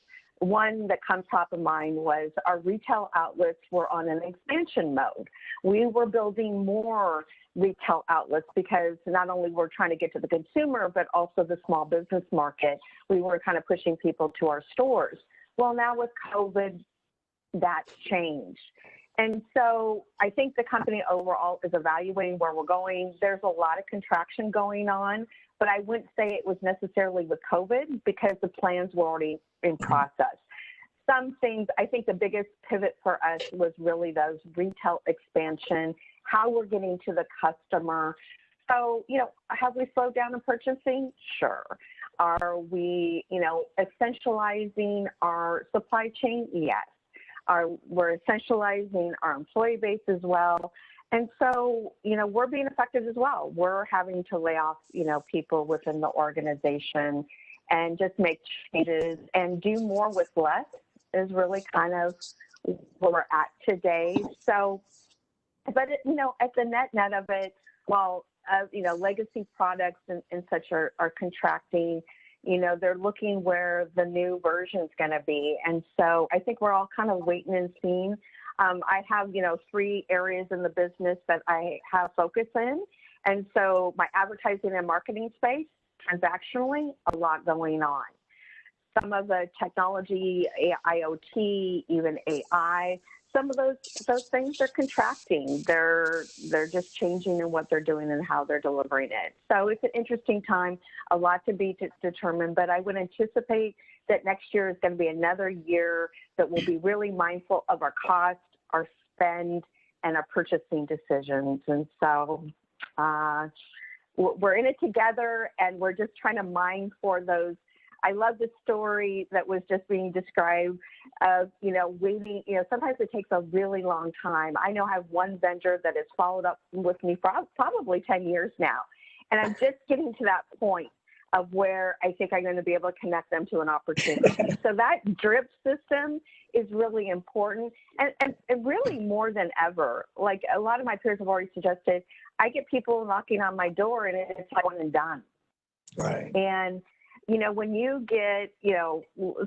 One that comes top of mind was our retail outlets were on an expansion mode. We were building more retail outlets because not only we're trying to get to the consumer, but also the small business market. We were kind of pushing people to our stores. Well, now with COVID, that's changed. And so I think the company overall is evaluating where we're going. There's a lot of contraction going on, but I wouldn't say it was necessarily with COVID because the plans were already in process. Some things, I think the biggest pivot for us was really those retail expansion, how we're getting to the customer. So, have we slowed down in purchasing? Sure. Are we, essentializing our supply chain? Yes. We're essentializing our employee base as well. And so, we're being affected as well. We're having to lay off, people within the organization and just make changes and do more with less is really kind of where we're at today. So, but, at the net of it, while, legacy products and such are contracting, they're looking where the new version is going to be. And so I think we're all kind of waiting and seeing. I have, 3 areas in the business that I have focus in. And so my advertising and marketing space, transactionally, a lot going on. Some of the technology, IoT, even AI, some of those things are contracting. They're just changing in what they're doing and how they're delivering it. So it's an interesting time, a lot to be determined, but I would anticipate that next year is going to be another year that we'll be really mindful of our cost, our spend, and our purchasing decisions. And so we're in it together, and we're just trying to mine for those. I love the story that was just being described of, waiting, sometimes it takes a really long time. I know I have one vendor that has followed up with me for probably 10 years now. And I'm just getting to that point of where I think I'm going to be able to connect them to an opportunity. So that drip system is really important and really more than ever. Like a lot of my peers have already suggested, I get people knocking on my door and it's like one and done. Right. And when you get,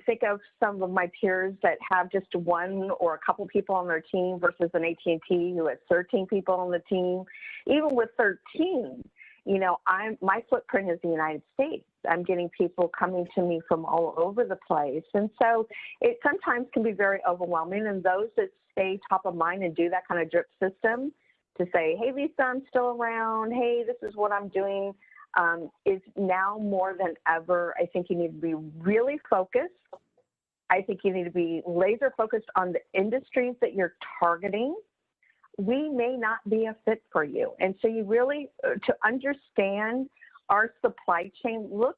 think of some of my peers that have just one or a couple people on their team versus an AT&T who has 13 people on the team. Even with 13, my footprint is the United States. I'm getting people coming to me from all over the place. And so it sometimes can be very overwhelming. And those that stay top of mind and do that kind of drip system to say, hey, Lisa, I'm still around. Hey, this is what I'm doing. Is now more than ever. I think you need to be really focused. I think you need to be laser focused on the industries that you're targeting. We may not be a fit for you. And so you really, to understand our supply chain, look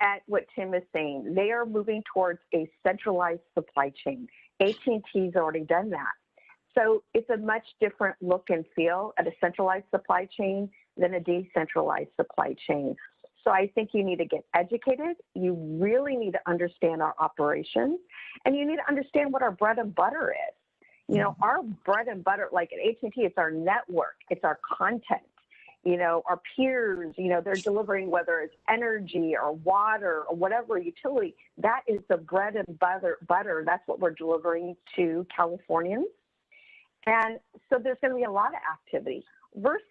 at what Tim is saying. They are moving towards a centralized supply chain. AT&T's already done that. So it's a much different look and feel at a centralized supply chain than a decentralized supply chain. So I think you need to get educated. You really need to understand our operations, and you need to understand what our bread and butter is. Our bread and butter, like at AT&T, it's our network, it's our content. Our peers, they're delivering, whether it's energy or water or whatever utility, that is the bread and butter. That's what we're delivering to Californians. And so there's going to be a lot of activity versus,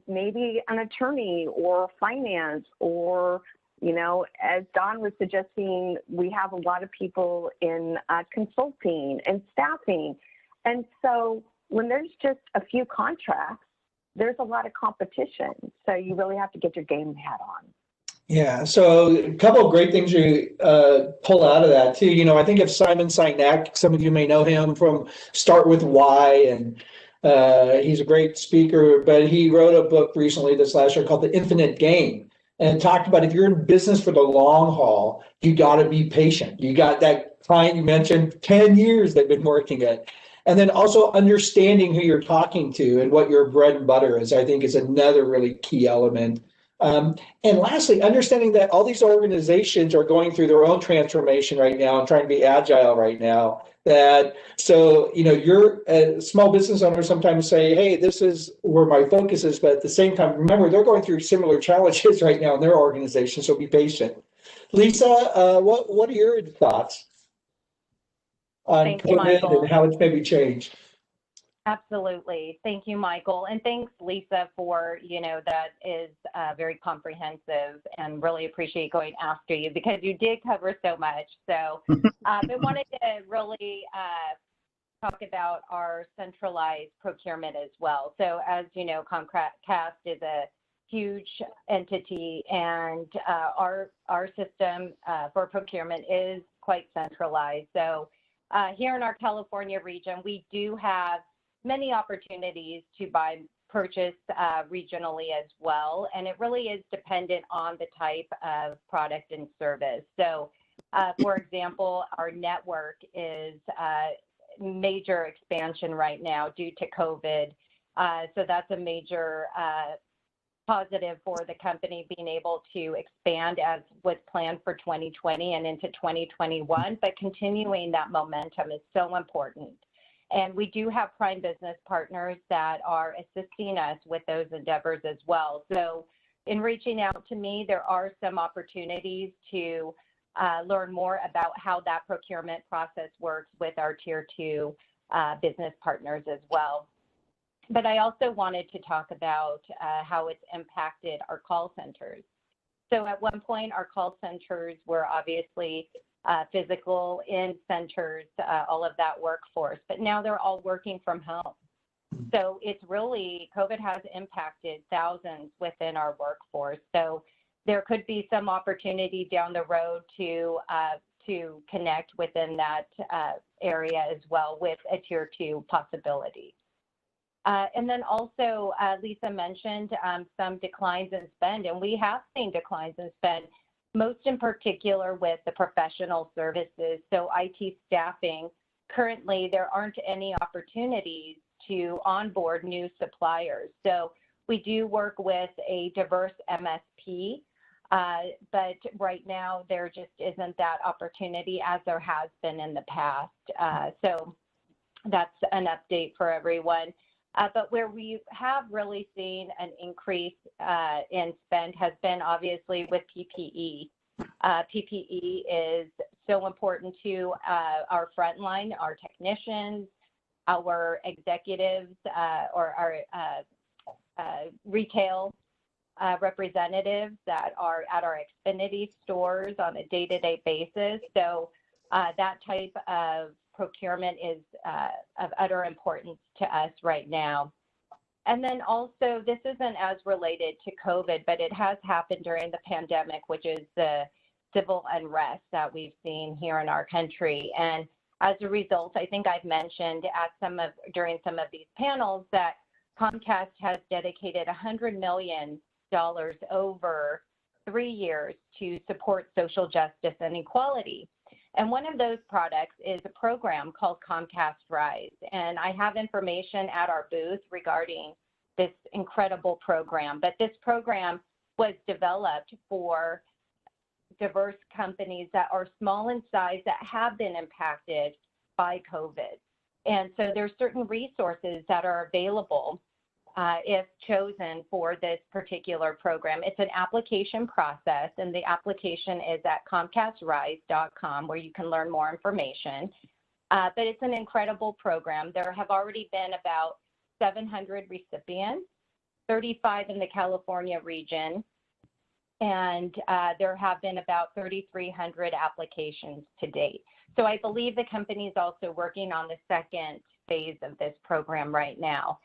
maybe an attorney or finance or, as Don was suggesting, we have a lot of people in consulting and staffing. And so when there's just a few contracts, there's a lot of competition. So you really have to get your game hat on. Yeah, so a couple of great things you pull out of that too. I think of Simon Sinek, some of you may know him from Start With Why, and he's a great speaker, but he wrote a book recently this last year called The Infinite Game, and talked about if you're in business for the long haul, you got to be patient. You got that client you mentioned, 10 years they've been working at. And then also understanding who you're talking to and what your bread and butter is, I think is another really key element. And lastly, understanding that all these organizations are going through their own transformation right now and trying to be agile right now. You're a small business owner sometimes say, hey, this is where my focus is. But at the same time, remember, they're going through similar challenges right now in their organization. So be patient. Lisa, what are your thoughts on COVID and how it's maybe changed? Absolutely. Thank you, Michael. And thanks, Lisa, for, that is very comprehensive, and really appreciate going after you because you did cover so much. So I wanted to really talk about our centralized procurement as well. So as you know, Comcast is a huge entity, and our system for procurement is quite centralized. So here in our California region, we do have many opportunities to buy purchase regionally as well. And it really is dependent on the type of product and service. So, for example, our network is major expansion right now due to COVID. So that's a major positive for the company being able to expand as was planned for 2020 and into 2021, but continuing that momentum is so important. And we do have prime business partners that are assisting us with those endeavors as well. So in reaching out to me, there are some opportunities to learn more about how that procurement process works with our tier 2 business partners as well. But I also wanted to talk about how it's impacted our call centers. So at one point, our call centers were obviously physical in centers, all of that workforce, but now they're all working from home. So it's really, COVID has impacted thousands within our workforce. So there could be some opportunity down the road to connect within that area as well with a tier 2 possibility. And then also, Lisa mentioned some declines in spend, and we have seen declines in spend, most in particular with the professional services. So IT staffing, currently there aren't any opportunities to onboard new suppliers. So we do work with a diverse MSP, but right now there just isn't that opportunity as there has been in the past. So that's an update for everyone. But where we have really seen an increase in spend has been obviously with PPE. PPE is so important to our frontline, our technicians, our executives, or our retail representatives that are at our Xfinity stores on a day-to-day basis. So that type of procurement is of utter importance to us right now. And then also, this isn't as related to COVID, but it has happened during the pandemic, which is the civil unrest that we've seen here in our country. And as a result, I think I've mentioned at during some of these panels that Comcast has dedicated $100 million over 3 years to support social justice and equality. And one of those products is a program called Comcast Rise. And I have information at our booth regarding this incredible program. But this program was developed for diverse companies that are small in size that have been impacted by COVID. And so there's certain resources that are available if chosen for this particular program. It's an application process, and the application is at comcastrise.com, where you can learn more information. But it's an incredible program. There have already been about 700 recipients, 35 in the California region, and there have been about 3,300 applications to date. So I believe the company is also working on the second phase of this program right now.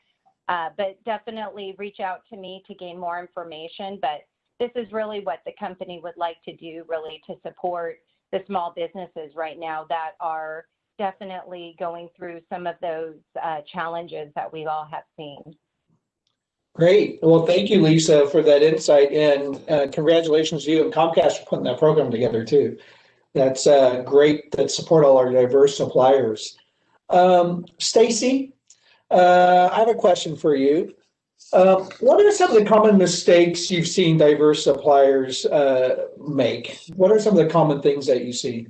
But definitely reach out to me to gain more information. But this is really what the company would like to do, really, to support the small businesses right now that are definitely going through some of those challenges that we all have seen. Great. Well, thank you, Lisa, for that insight, and congratulations to you and Comcast for putting that program together too. That's great that support all our diverse suppliers. Stacy, I have a question for you. What are some of the common mistakes you've seen diverse suppliers make? What are some of the common things that you see?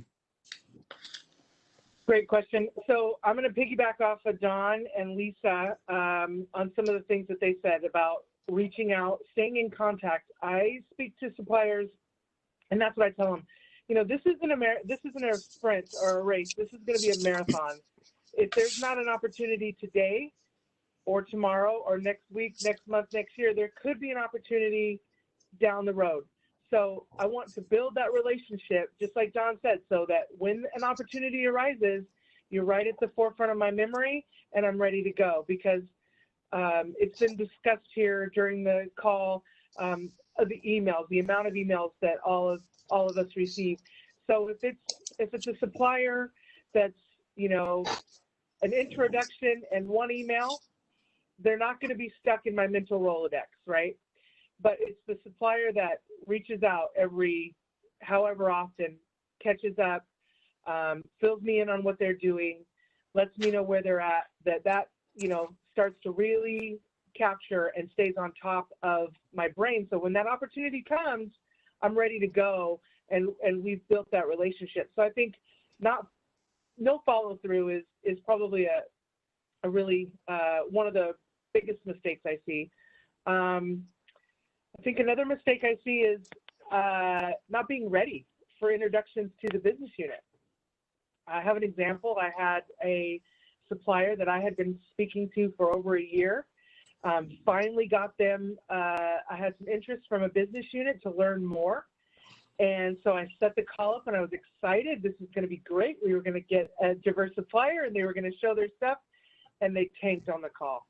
Great question. So I'm going to piggyback off of Don and Lisa on some of the things that they said about reaching out, staying in contact. I speak to suppliers, and that's what I tell them. You know, this isn't a sprint or a race. This is going to be a marathon. If there's not an opportunity today or tomorrow or next week, next month, next year, there could be an opportunity down the road. So I want to build that relationship, just like Don said, so that when an opportunity arises, you're right at the forefront of my memory and I'm ready to go, because it's been discussed here during the call of the emails, the amount of emails that all of us receive. So if it's a supplier that's, you know, an introduction and one email, they're not going to be stuck in my mental Rolodex, right? But it's the supplier that reaches out every however often, catches up, fills me in on what they're doing, lets me know where they're at, that you know, starts to really capture and stays on top of my brain. So when that opportunity comes, I'm ready to go, and we've built that relationship. So I think no follow through is probably a really one of the biggest mistakes I see. I think another mistake I see is not being ready for introductions to the business unit. I have an example. I had a supplier that I had been speaking to for over a year. Finally got them, I had some interest from a business unit to learn more. And so I set the call up and I was excited. This is going to be great. We were going to get a diverse supplier and they were going to show their stuff, and they tanked on the call.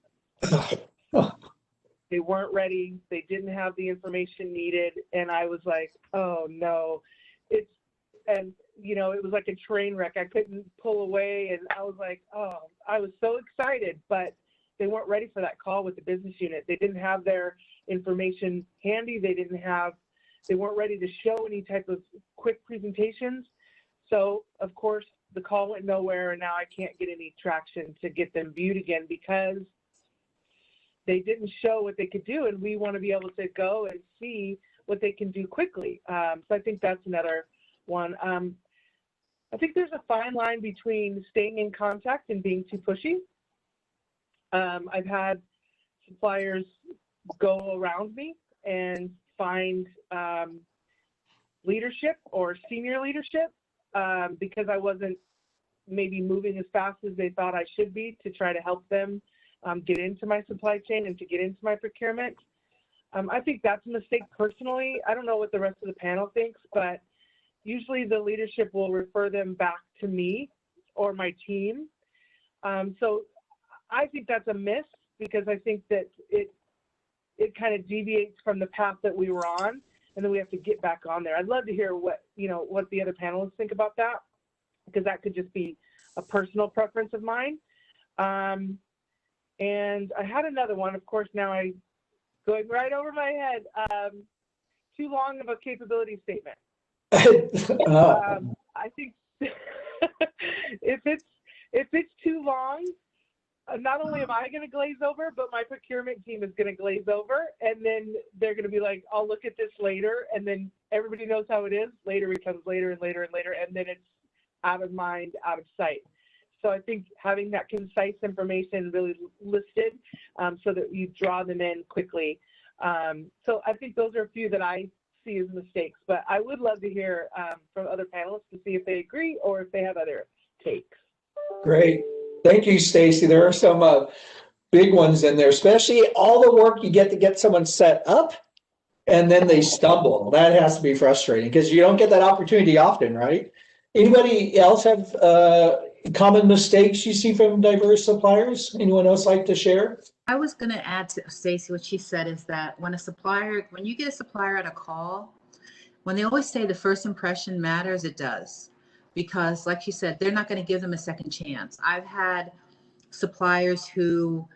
They weren't ready. They didn't have the information needed. And I was like, oh no. And you know, it was like a train wreck. I couldn't pull away, and I was like, oh, I was so excited, but they weren't ready for that call with the business unit. They didn't have their information handy. They weren't ready to show any type of quick presentations. So of course the call went nowhere, and now I can't get any traction to get them viewed again because they didn't show what they could do. And we want to be able to go and see what they can do quickly. So I think that's another one. I think there's a fine line between staying in contact and being too pushy. I've had suppliers go around me and find leadership or senior leadership because I wasn't maybe moving as fast as they thought I should be to try to help them get into my supply chain and to get into my procurement. I think that's a mistake personally. I don't know what the rest of the panel thinks, but usually the leadership will refer them back to me or my team. So I think that's a miss because I think that it kind of deviates from the path that we were on, and then we have to get back on there. I'd love to hear what the other panelists think about that, because that could just be a personal preference of mine. And I had another one, of course, now I'm going right over my head. Too long of a capability statement. I think if it's too long, not only am I going to glaze over, but my procurement team is going to glaze over, and then they're going to be like, I'll look at this later, and then everybody knows how it is. Later becomes later and later and later, and then it's out of mind, out of sight. So I think having that concise information really listed so that you draw them in quickly. So I think those are a few that I see as mistakes, but I would love to hear from other panelists to see if they agree or if they have other takes. Great. Thank you, Stacy. There are some big ones in there, especially all the work you get to get someone set up and then they stumble. That has to be frustrating because you don't get that opportunity often, right? Anybody else have common mistakes you see from diverse suppliers? Anyone else like to share? I was going to add to Stacy what she said is that when you get a supplier at a call, when they always say the first impression matters, it does. Because like she said, they're not going to give them a second chance. I've had suppliers who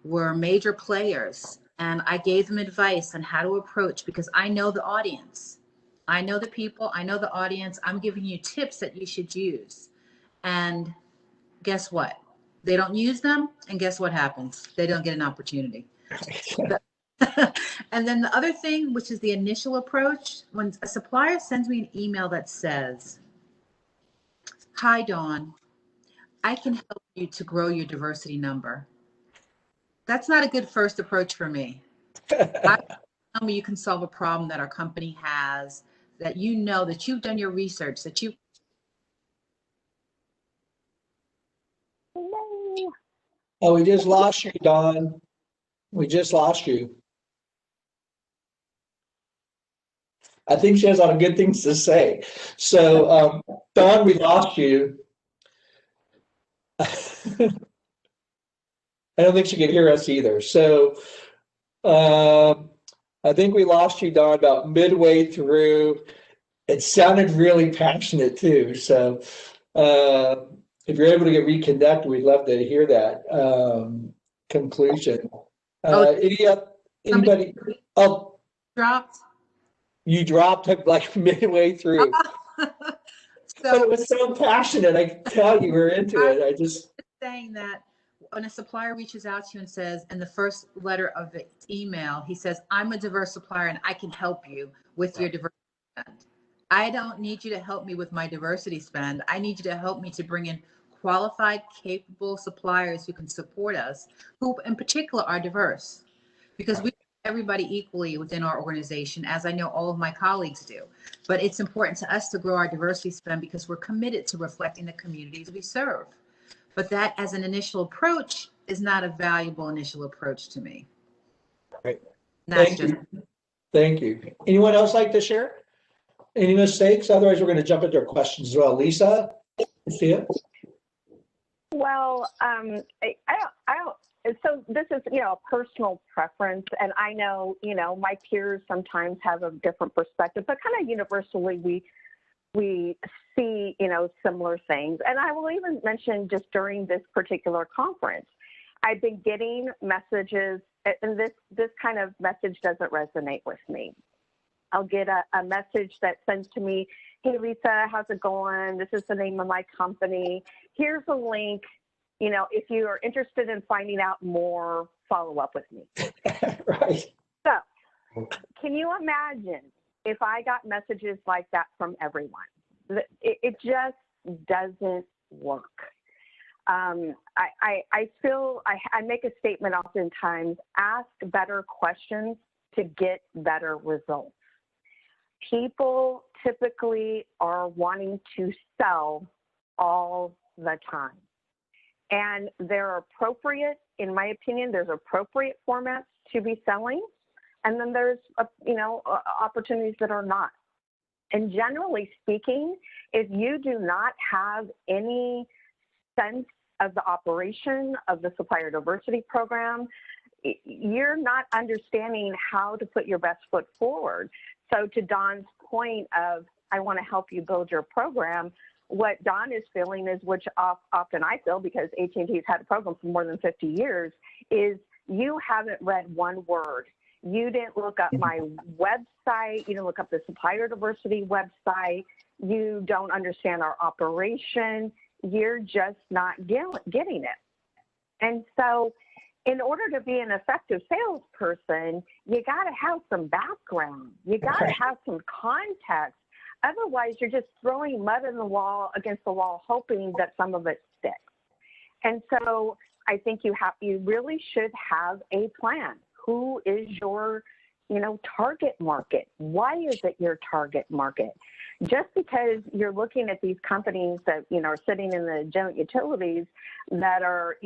were major players, and I gave them advice on how to approach because I know the audience. I know the people, I know the audience. I'm giving you tips that you should use. And guess what? They don't use them, and guess what happens? They don't get an opportunity. And then the other thing, which is the initial approach, when a supplier sends me an email that says, "Hi, Dawn, I can help you to grow your diversity number." That's not a good first approach for me. Tell me you can solve a problem that our company has, that you know, that you've done your research, that you. Oh, we just lost you, Dawn. We just lost you. I think she has a lot of good things to say. So, Dawn, we lost you. I don't think she could hear us either. So, I think we lost you, Dawn, about midway through. It sounded really passionate too. So, if you're able to get reconnected, we'd love to hear that. conclusion. Oh, Anybody? Oh, dropped. you dropped like midway through. But it So was so passionate. I could tell you were into it. I just saying that when a supplier reaches out to you and says, in the first letter of the email, he says, I'm a diverse supplier and I can help you with your diversity spend. I don't need you to help me with my diversity spend. I need you to help me to bring in qualified, capable suppliers who can support us, who in particular are diverse, because we everybody equally within our organization, as I know all of my colleagues do. But it's important to us to grow our diversity spend because we're committed to reflecting the communities we serve. But that as an initial approach is not a valuable initial approach to me. right. That's Thank you. Thank you. Anyone else like to share? Any mistakes? Otherwise, we're going to jump into our questions as well. Lisa, Sophia? Well, I don't. So this is, a personal preference, and I know, my peers sometimes have a different perspective, but kind of universally we see, similar things. And I will even mention just during this particular conference, I've been getting messages, and this kind of message doesn't resonate with me. I'll get a message that sends to me, hey, Lisa, how's it going? This is the name of my company. Here's a link. If you are interested in finding out more, follow up with me. Right. So can you imagine if I got messages like that from everyone? It just doesn't work. I feel I make a statement oftentimes, ask better questions to get better results. People typically are wanting to sell all the time. And they're appropriate, in my opinion, there's appropriate formats to be selling. And then there's, opportunities that are not. And generally speaking, if you do not have any sense of the operation of the supplier diversity program, you're not understanding how to put your best foot forward. So to Don's point of, I want to help you build your program, what Don is feeling is, which often I feel because AT&T has had a program for more than 50 years, is you haven't read one word. You didn't look up my website. You didn't look up the supplier diversity website. You don't understand our operation. You're just not getting it. And so in order to be an effective salesperson, you got to have some background. You got to have some context. Otherwise, you're just throwing mud in the wall against the wall, hoping that some of it sticks. And so I think you really should have a plan. Who is your, target market? Why is it your target market? Just because you're looking at these companies that, are sitting in the joint utilities that are,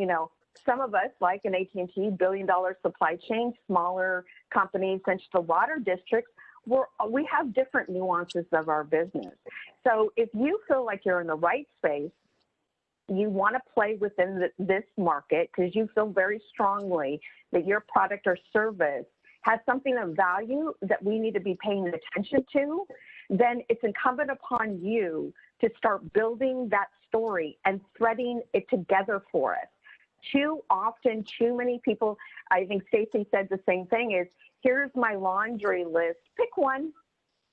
some of us, like an AT&T, billion-dollar supply chain, smaller companies, such as the water districts, we have different nuances of our business. So if you feel like you're in the right space, you want to play within this market because you feel very strongly that your product or service has something of value that we need to be paying attention to, then it's incumbent upon you to start building that story and threading it together for us. Too often, too many people, I think Stacy said the same thing, is here's my laundry list, pick one.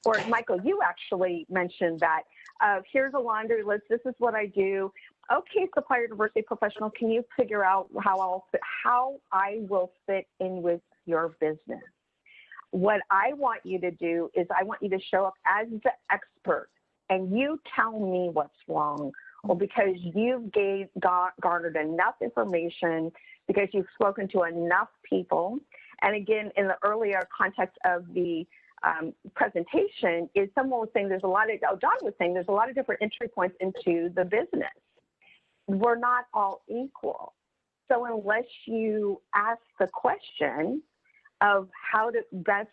Or Michael, you actually mentioned that. Here's a laundry list, this is what I do. Okay, supplier diversity professional, can you figure out how I will fit in with your business? What I want you to do is I want you to show up as the expert and you tell me what's wrong, or because you've garnered enough information, because you've spoken to enough people. And again, in the earlier context of the presentation, is someone was saying John was saying there's a lot of different entry points into the business. We're not all equal. So unless you ask the question of how to best,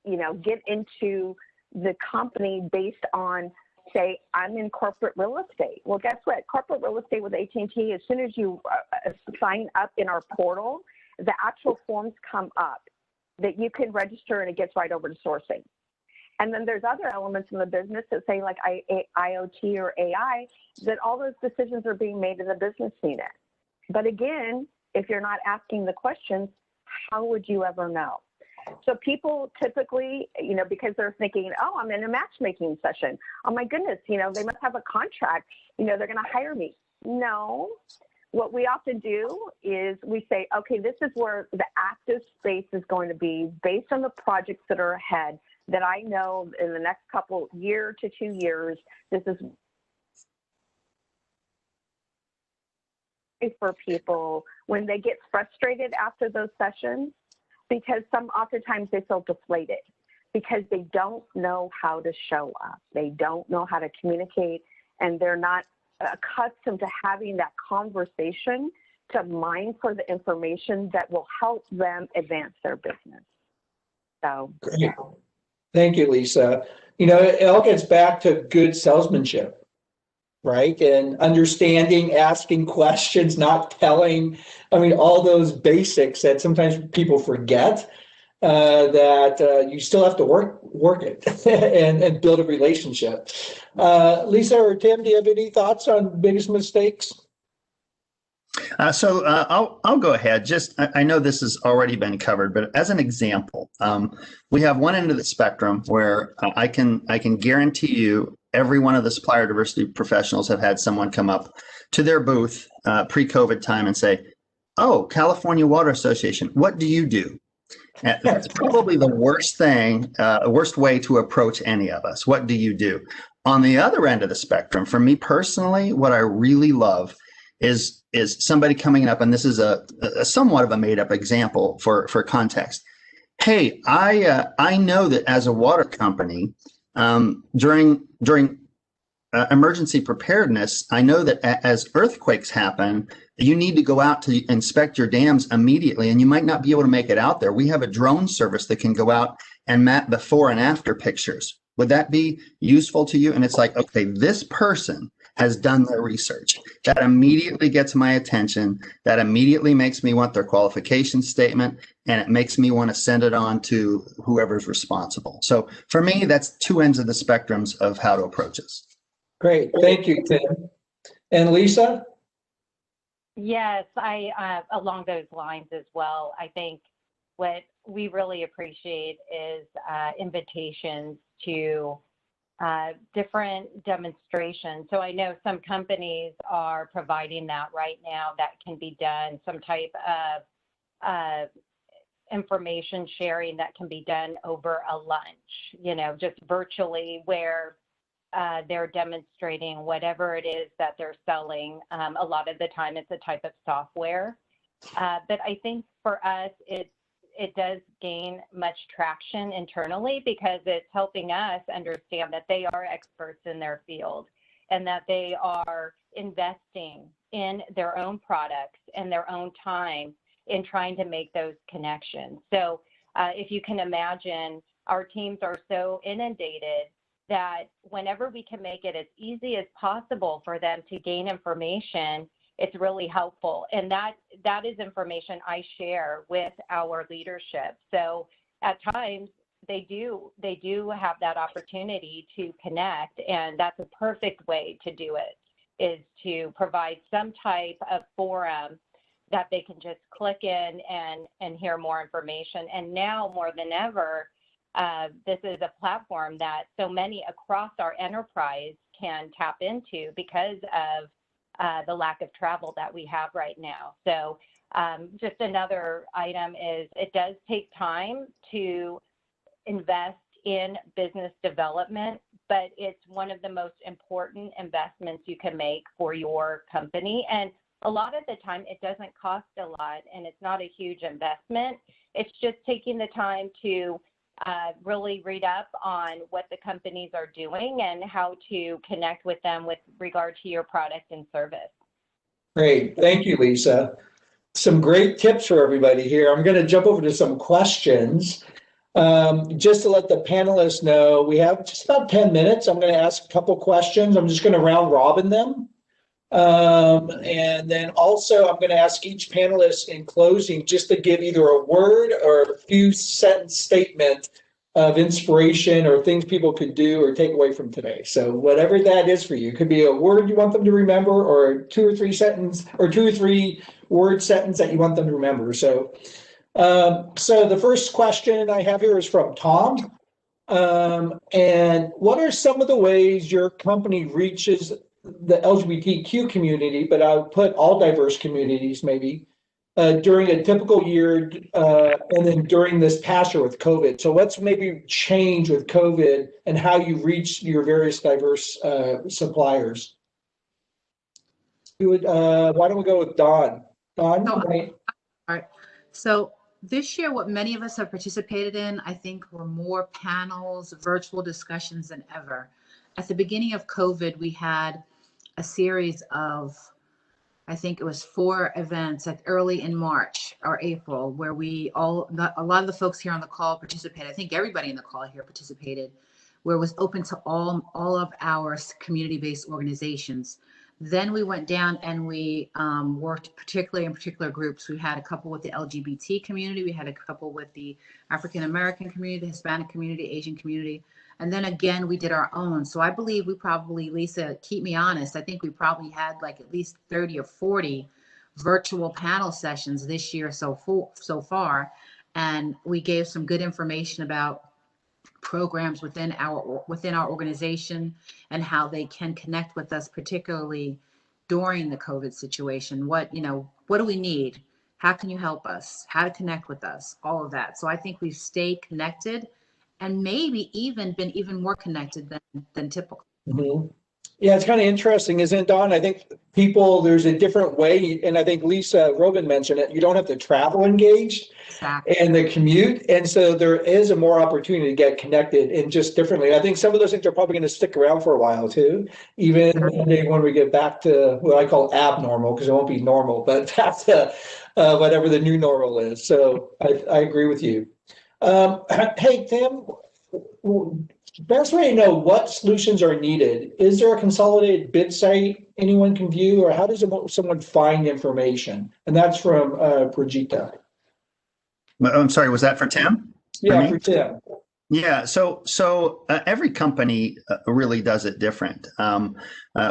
get into the company based on, say, I'm in corporate real estate. Well, guess what? Corporate real estate with AT&T, as soon as you sign up in our portal, the actual forms come up that you can register and it gets right over to sourcing. And then there's other elements in the business that say like IoT or AI, that all those decisions are being made in the business unit. But again, if you're not asking the questions, how would you ever know? So people typically, because they're thinking, oh, I'm in a matchmaking session. Oh my goodness, they must have a contract. They're going to hire me. No. What we often do is we say, okay, this is where the active space is going to be based on the projects that are ahead that I know in the next year to 2 years, this is for people when they get frustrated after those sessions, because oftentimes they feel deflated because they don't know how to show up. They don't know how to communicate, and they're not accustomed to having that conversation to mine for the information that will help them advance their business. So, great. Thank you, Lisa. It all gets back to good salesmanship, right? And understanding, asking questions, not telling. All those basics that sometimes people forget, that you still have to work it and build a relationship. Lisa or Tim, do you have any thoughts on biggest mistakes? I'll go ahead. I know this has already been covered, but as an example, we have one end of the spectrum where I can guarantee you every one of the supplier diversity professionals have had someone come up to their booth pre-COVID time and say, "Oh, California Water Association, what do you do?" And that's probably the worst way to approach any of us. What do you do? On the other end of the spectrum, for me personally, what I really love is somebody coming up, and this is a somewhat of a made up example for context. Hey, I know that as a water company, during emergency preparedness, I know that as earthquakes happen, you need to go out to inspect your dams immediately, and you might not be able to make it out there. We have a drone service that can go out and map before and after pictures. Would that be useful to you? And it's like, okay, this person has done their research. That immediately gets my attention. That immediately makes me want their qualification statement, and it makes me want to send it on to whoever's responsible. So for me, that's two ends of the spectrums of how to approach this. Great. Thank you, Tim. And Lisa? Yes, I along those lines as well. I think what we really appreciate is invitations to different demonstrations. So I know some companies are providing that right now. That can be done, some type of information sharing that can be done over a lunch, just virtually, where they're demonstrating whatever it is that they're selling. A lot of the time it's a type of software. But I think for us, it does gain much traction internally because it's helping us understand that they are experts in their field and that they are investing in their own products and their own time in trying to make those connections. So if you can imagine, our teams are so inundated that whenever we can make it as easy as possible for them to gain information, it's really helpful. And that is information I share with our leadership. So at times they do have that opportunity to connect, and that's a perfect way to do it, is to provide some type of forum that they can just click in and hear more information. And now more than ever, this is a platform that so many across our enterprise can tap into because of the lack of travel that we have right now. So just another item is it does take time to invest in business development, but it's one of the most important investments you can make for your company. And a lot of the time it doesn't cost a lot and it's not a huge investment. It's just taking the time to really read up on what the companies are doing and how to connect with them with regard to your product and service. Great. Thank you, Lisa. Some great tips for everybody here. I'm going to jump over to some questions. Just to let the panelists know, we have just about 10 minutes. I'm going to ask a couple questions. I'm just going to round robin them. And then also I'm going to ask each panelist in closing just to give either a word or a few sentence statement of inspiration or things people could do or take away from today. So whatever that is for you, it could be a word you want them to remember or 2 or 3 sentence or 2 or 3 word sentence that you want them to remember. So, so the first question I have here is from Tom. And what are some of the ways your company reaches the LGBTQ community, but I would put all diverse communities maybe, during a typical year, and then during this past year with COVID? So what's maybe changed with COVID and how you reach your various diverse suppliers? Why don't we go with Dawn? Dawn? All right. So this year, what many of us have participated in, I think, were more panels, virtual discussions than ever. At the beginning of COVID, we had a series of, I think it was 4 events like early in March or April, where a lot of the folks here on the call participated. I think everybody in the call here participated, where it was open to all of our community-based organizations. Then we went down and we worked particularly in particular groups. We had a couple with the LGBT community. We had a couple with the African-American community, the Hispanic community, Asian community. And then again, we did our own. So I believe we probably, Lisa, keep me honest, I think we probably had like at least 30 or 40 virtual panel sessions this year so far. And we gave some good information about programs within our organization and how they can connect with us, particularly during the COVID situation. What do we need? How can you help us? How to connect with us? All of that. So I think we've stayed connected and maybe even been even more connected than typical. Mm-hmm. Yeah, it's kind of interesting, isn't it, Dawn? I think there's a different way, and I think Lisa Roben mentioned it, you don't have to travel engaged. Exactly. And the commute, and so there is a more opportunity to get connected and just differently. I think some of those things are probably going to stick around for a while too, even when we get back to what I call abnormal, because it won't be normal, but back to whatever the new normal is. So I agree with you. Hey, Tim, best way to know what solutions are needed, is there a consolidated bid site anyone can view, or how does someone find information? And that's from Brigitte. I'm sorry, was that for Tim? Yeah, for Tim. Yeah, so every company really does it different.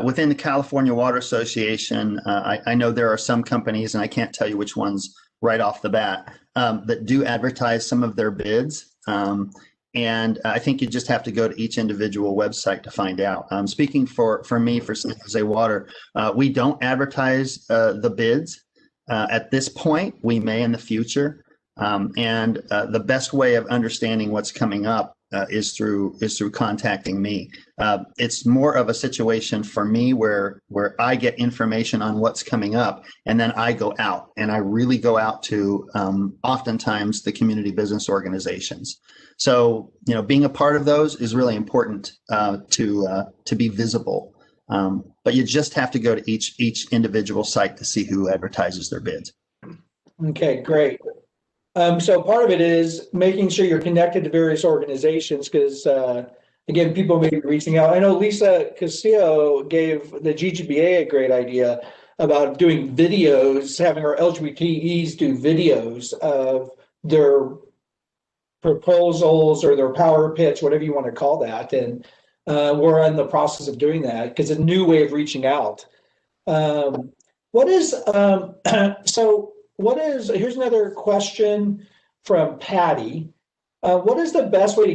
Within the California Water Association, I know there are some companies, and I can't tell you which ones right off the bat, that do advertise some of their bids. And I think you just have to go to each individual website to find out. Speaking for me, for San Jose Water, we don't advertise the bids at this point. We may in the future. And the best way of understanding what's coming up is through contacting me. It's more of a situation for me where I get information on what's coming up, and then I go out, and I really go out to oftentimes the community business organizations. So being a part of those is really important to be visible. But you just have to go to each individual site to see who advertises their bids. Okay, great. So part of it is making sure you're connected to various organizations, because again, people may be reaching out. I know Lisa Castillo gave the GGBA a great idea about doing videos, having our LGBTEs do videos of their proposals or their power pitch, whatever you want to call that. And we're in the process of doing that because it's a new way of reaching out. Here's another question from Patty. What is the best way to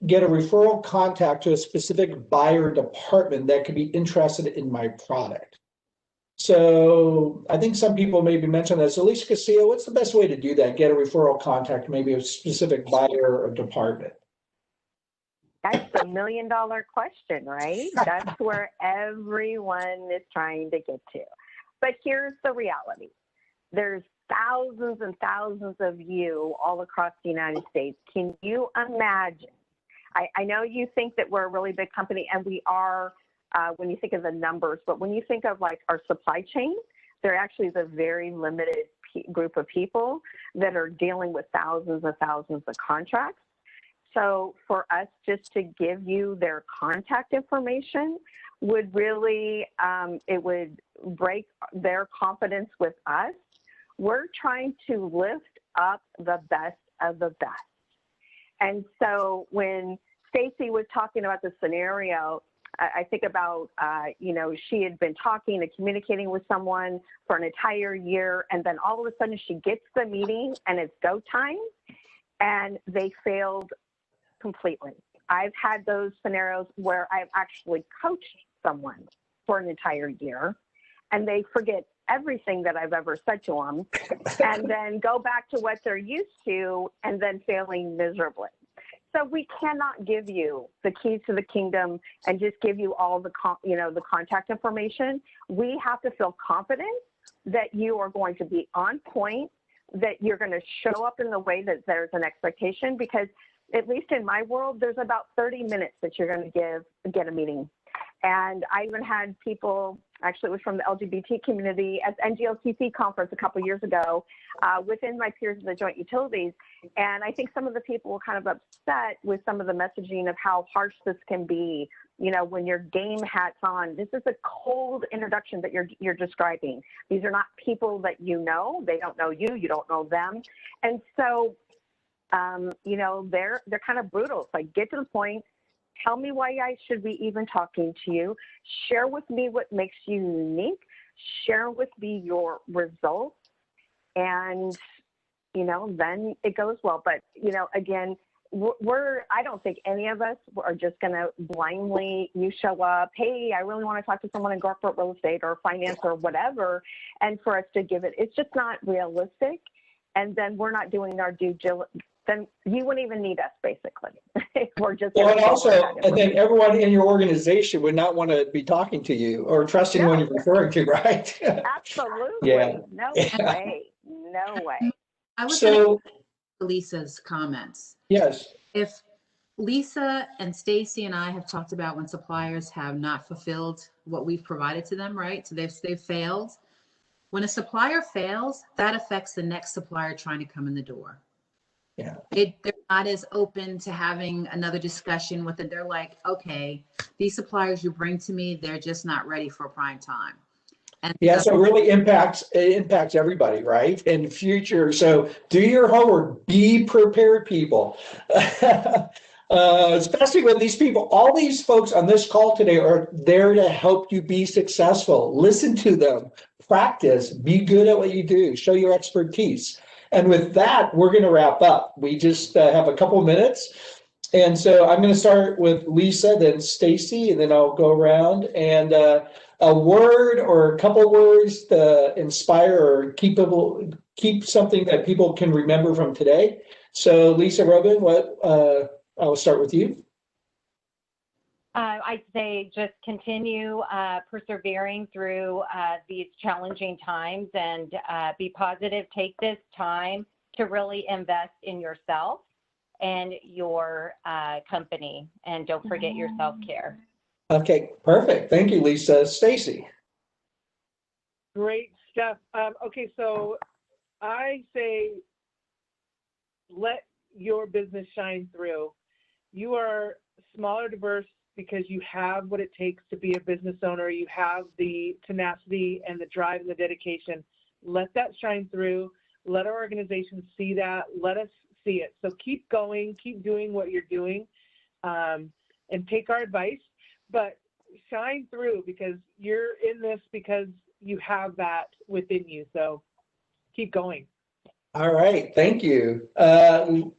get a referral contact to a specific buyer department that could be interested in my product? So I think some people maybe mentioned that. So Lisa Castillo, what's the best way to do that? Get a referral contact, maybe a specific buyer or department? That's $1 million question, right? That's where everyone is trying to get to. But here's the reality. There's thousands and thousands of you all across the United States. Can you imagine? I know you think that we're a really big company, and we are when you think of the numbers, but when you think of like our supply chain, there actually is a very limited group of people that are dealing with thousands and thousands of contracts. So for us just to give you their contact information would really, it would break their confidence with us. We're trying to lift up the best of the best. And so when Stacy was talking about the scenario I think about, she had been talking and communicating with someone for an entire year, and then all of a sudden she gets the meeting and it's go time, and they failed completely. I've had those scenarios where I've actually coached someone for an entire year, and they forget everything that I've ever said to them, and then go back to what they're used to, and then failing miserably. So we cannot give you the keys to the kingdom and just give you all the contact information. We have to feel confident that you are going to be on point, that you're going to show up in the way that there's an expectation, because at least in my world, there's about 30 minutes that you're going to get a meeting. And I even had people, actually it was from the LGBT community at the NGLTC conference a couple years ago, within my peers in the joint utilities. And I think some of the people were kind of upset with some of the messaging of how harsh this can be, when your game hat's on. This is a cold introduction that you're describing. These are not people that you know. They don't know you. You don't know them. And so, they're kind of brutal. It's like, get to the point. Tell me why I should be even talking to you. Share with me what makes you unique. Share with me your results. And, then it goes well. But, again, I don't think any of us are just going to blindly, you show up, hey, I really want to talk to someone in corporate real estate or finance or whatever, and for us to give it. It's just not realistic. And then we're not doing our due diligence. Then you wouldn't even need us, basically. We're just. Well, and also, I think everyone in your organization would not want to be talking to you or trusting what you're referring to, right? Absolutely. Yeah. No way. No way. I was going to Lisa's comments. Yes. If Lisa and Stacy and I have talked about when suppliers have not fulfilled what we've provided to them, right? So they've failed. When a supplier fails, that affects the next supplier trying to come in the door. Yeah. They're not as open to having another discussion with it. They're like, okay, these suppliers you bring to me, they're just not ready for prime time. And so it really impacts everybody, right? In future. So do your homework, be prepared, people. Especially when these people, all these folks on this call today are there to help you be successful. Listen to them, practice, be good at what you do, show your expertise. And with that, we're going to wrap up. We just have a couple minutes. And so I'm going to start with Lisa, then Stacy, and then I'll go around. And a word or a couple words to inspire or keep something that people can remember from today. So Lisa, Roben, I'll start with you. I'd say just continue persevering through these challenging times, and be positive. Take this time to really invest in yourself and your company, and don't forget your self-care. Okay, perfect. Thank you, Lisa. Stacy. Great stuff. Okay, so I say let your business shine through. You are small or diverse because you have what it takes to be a business owner. You have the tenacity and the drive and the dedication. Let that shine through. Let our organization see that. Let us see it. So keep going, keep doing what you're doing, and take our advice, but shine through, because you're in this because you have that within you. So keep going. All right. Thank you.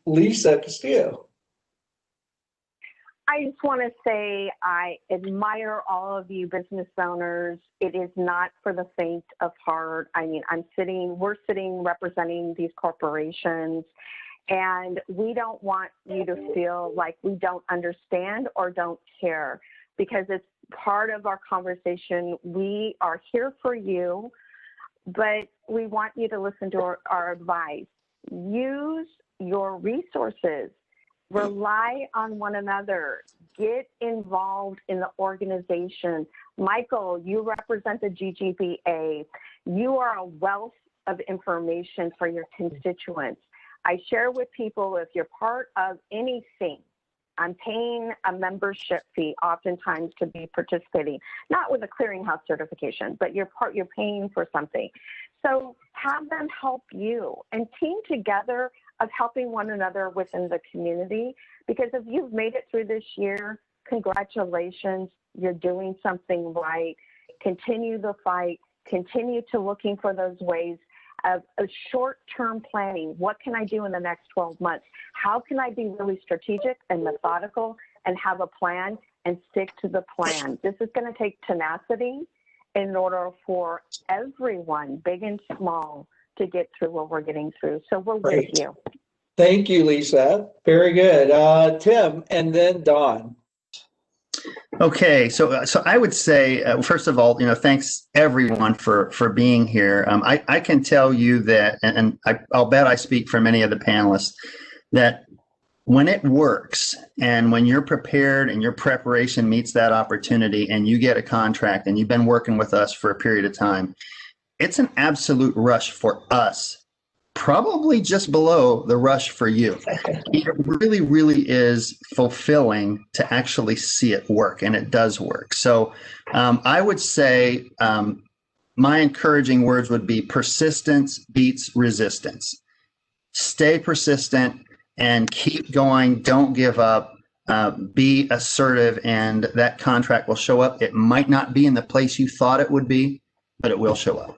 Lisa Castillo. I just want to say I admire all of you business owners. It is not for the faint of heart. I mean, we're sitting representing these corporations, and we don't want you to feel like we don't understand or don't care, because it's part of our conversation. We are here for you, but we want you to listen to our advice. Use your resources. Rely on one another. Get involved in the organization. Michael, you represent the GGBA. You are a wealth of information for your constituents. I share with people, if you're part of anything, I'm paying a membership fee oftentimes to be participating, not with a clearinghouse certification, but you're paying for something. So have them help you and team together of helping one another within the community, because if you've made it through this year, congratulations, you're doing something right. Continue the fight, continue to looking for those ways of short-term planning. What can I do in the next 12 months? How can I be really strategic and methodical and have a plan and stick to the plan? This is going to take tenacity in order for everyone, big and small, to get through what we're getting through. So we're with you. Thank you, Lisa. Very good. Tim, and then Dawn. Okay, so I would say, first of all, thanks everyone for being here. I can tell you that, and I'll bet I speak for many of the panelists, that when it works and when you're prepared and your preparation meets that opportunity and you get a contract and you've been working with us for a period of time, it's an absolute rush for us. Probably just below the rush for you. It really, really is fulfilling to actually see it work, and it does work. So I would say my encouraging words would be persistence beats resistance. Stay persistent and keep going. Don't give up. Be assertive, and that contract will show up. It might not be in the place you thought it would be, but it will show up.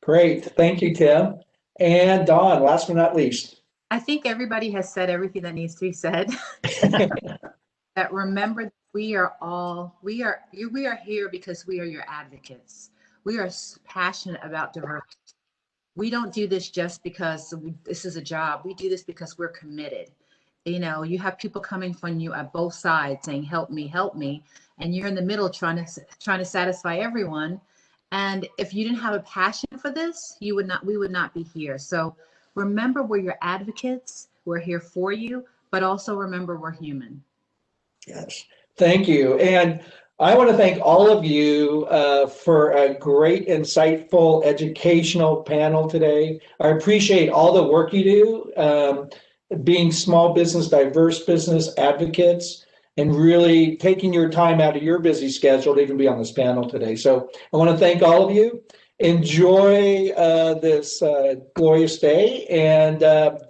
Great. Thank you, Tim. And Dawn, last but not least. I think everybody has said everything that needs to be said. That remember, we are here because we are your advocates. We are passionate about diversity. We don't do this just because this is a job. We do this because we're committed. You have people coming from you at both sides saying, help me, and you're in the middle trying to satisfy everyone. And if you didn't have a passion for this, we would not be here. So remember, we're your advocates. We're here for you, but also remember we're human. Yes, thank you. And I want to thank all of you for a great, insightful, educational panel today. I appreciate all the work you do, being small business, diverse business advocates, and really taking your time out of your busy schedule to even be on this panel today. So I want to thank all of you. Enjoy this glorious day, and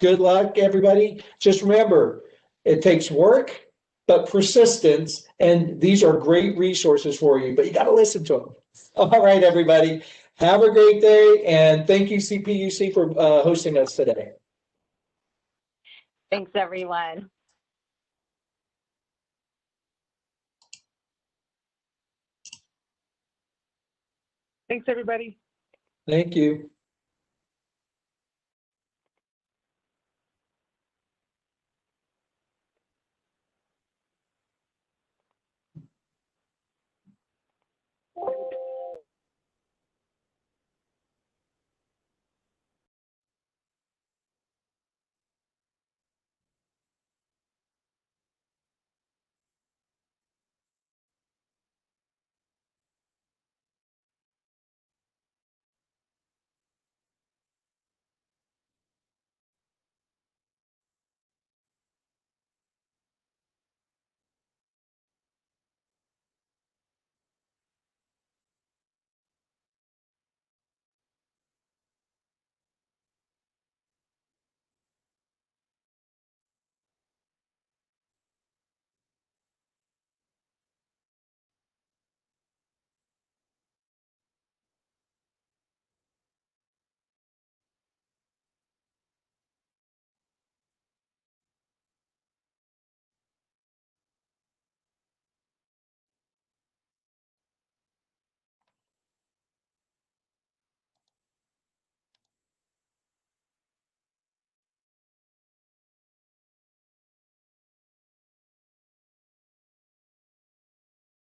good luck, everybody. Just remember, it takes work, but persistence, and these are great resources for you, but you got to listen to them. All right, everybody. Have a great day, and thank you, CPUC, for hosting us today. Thanks, everyone. Thanks, everybody. Thank you.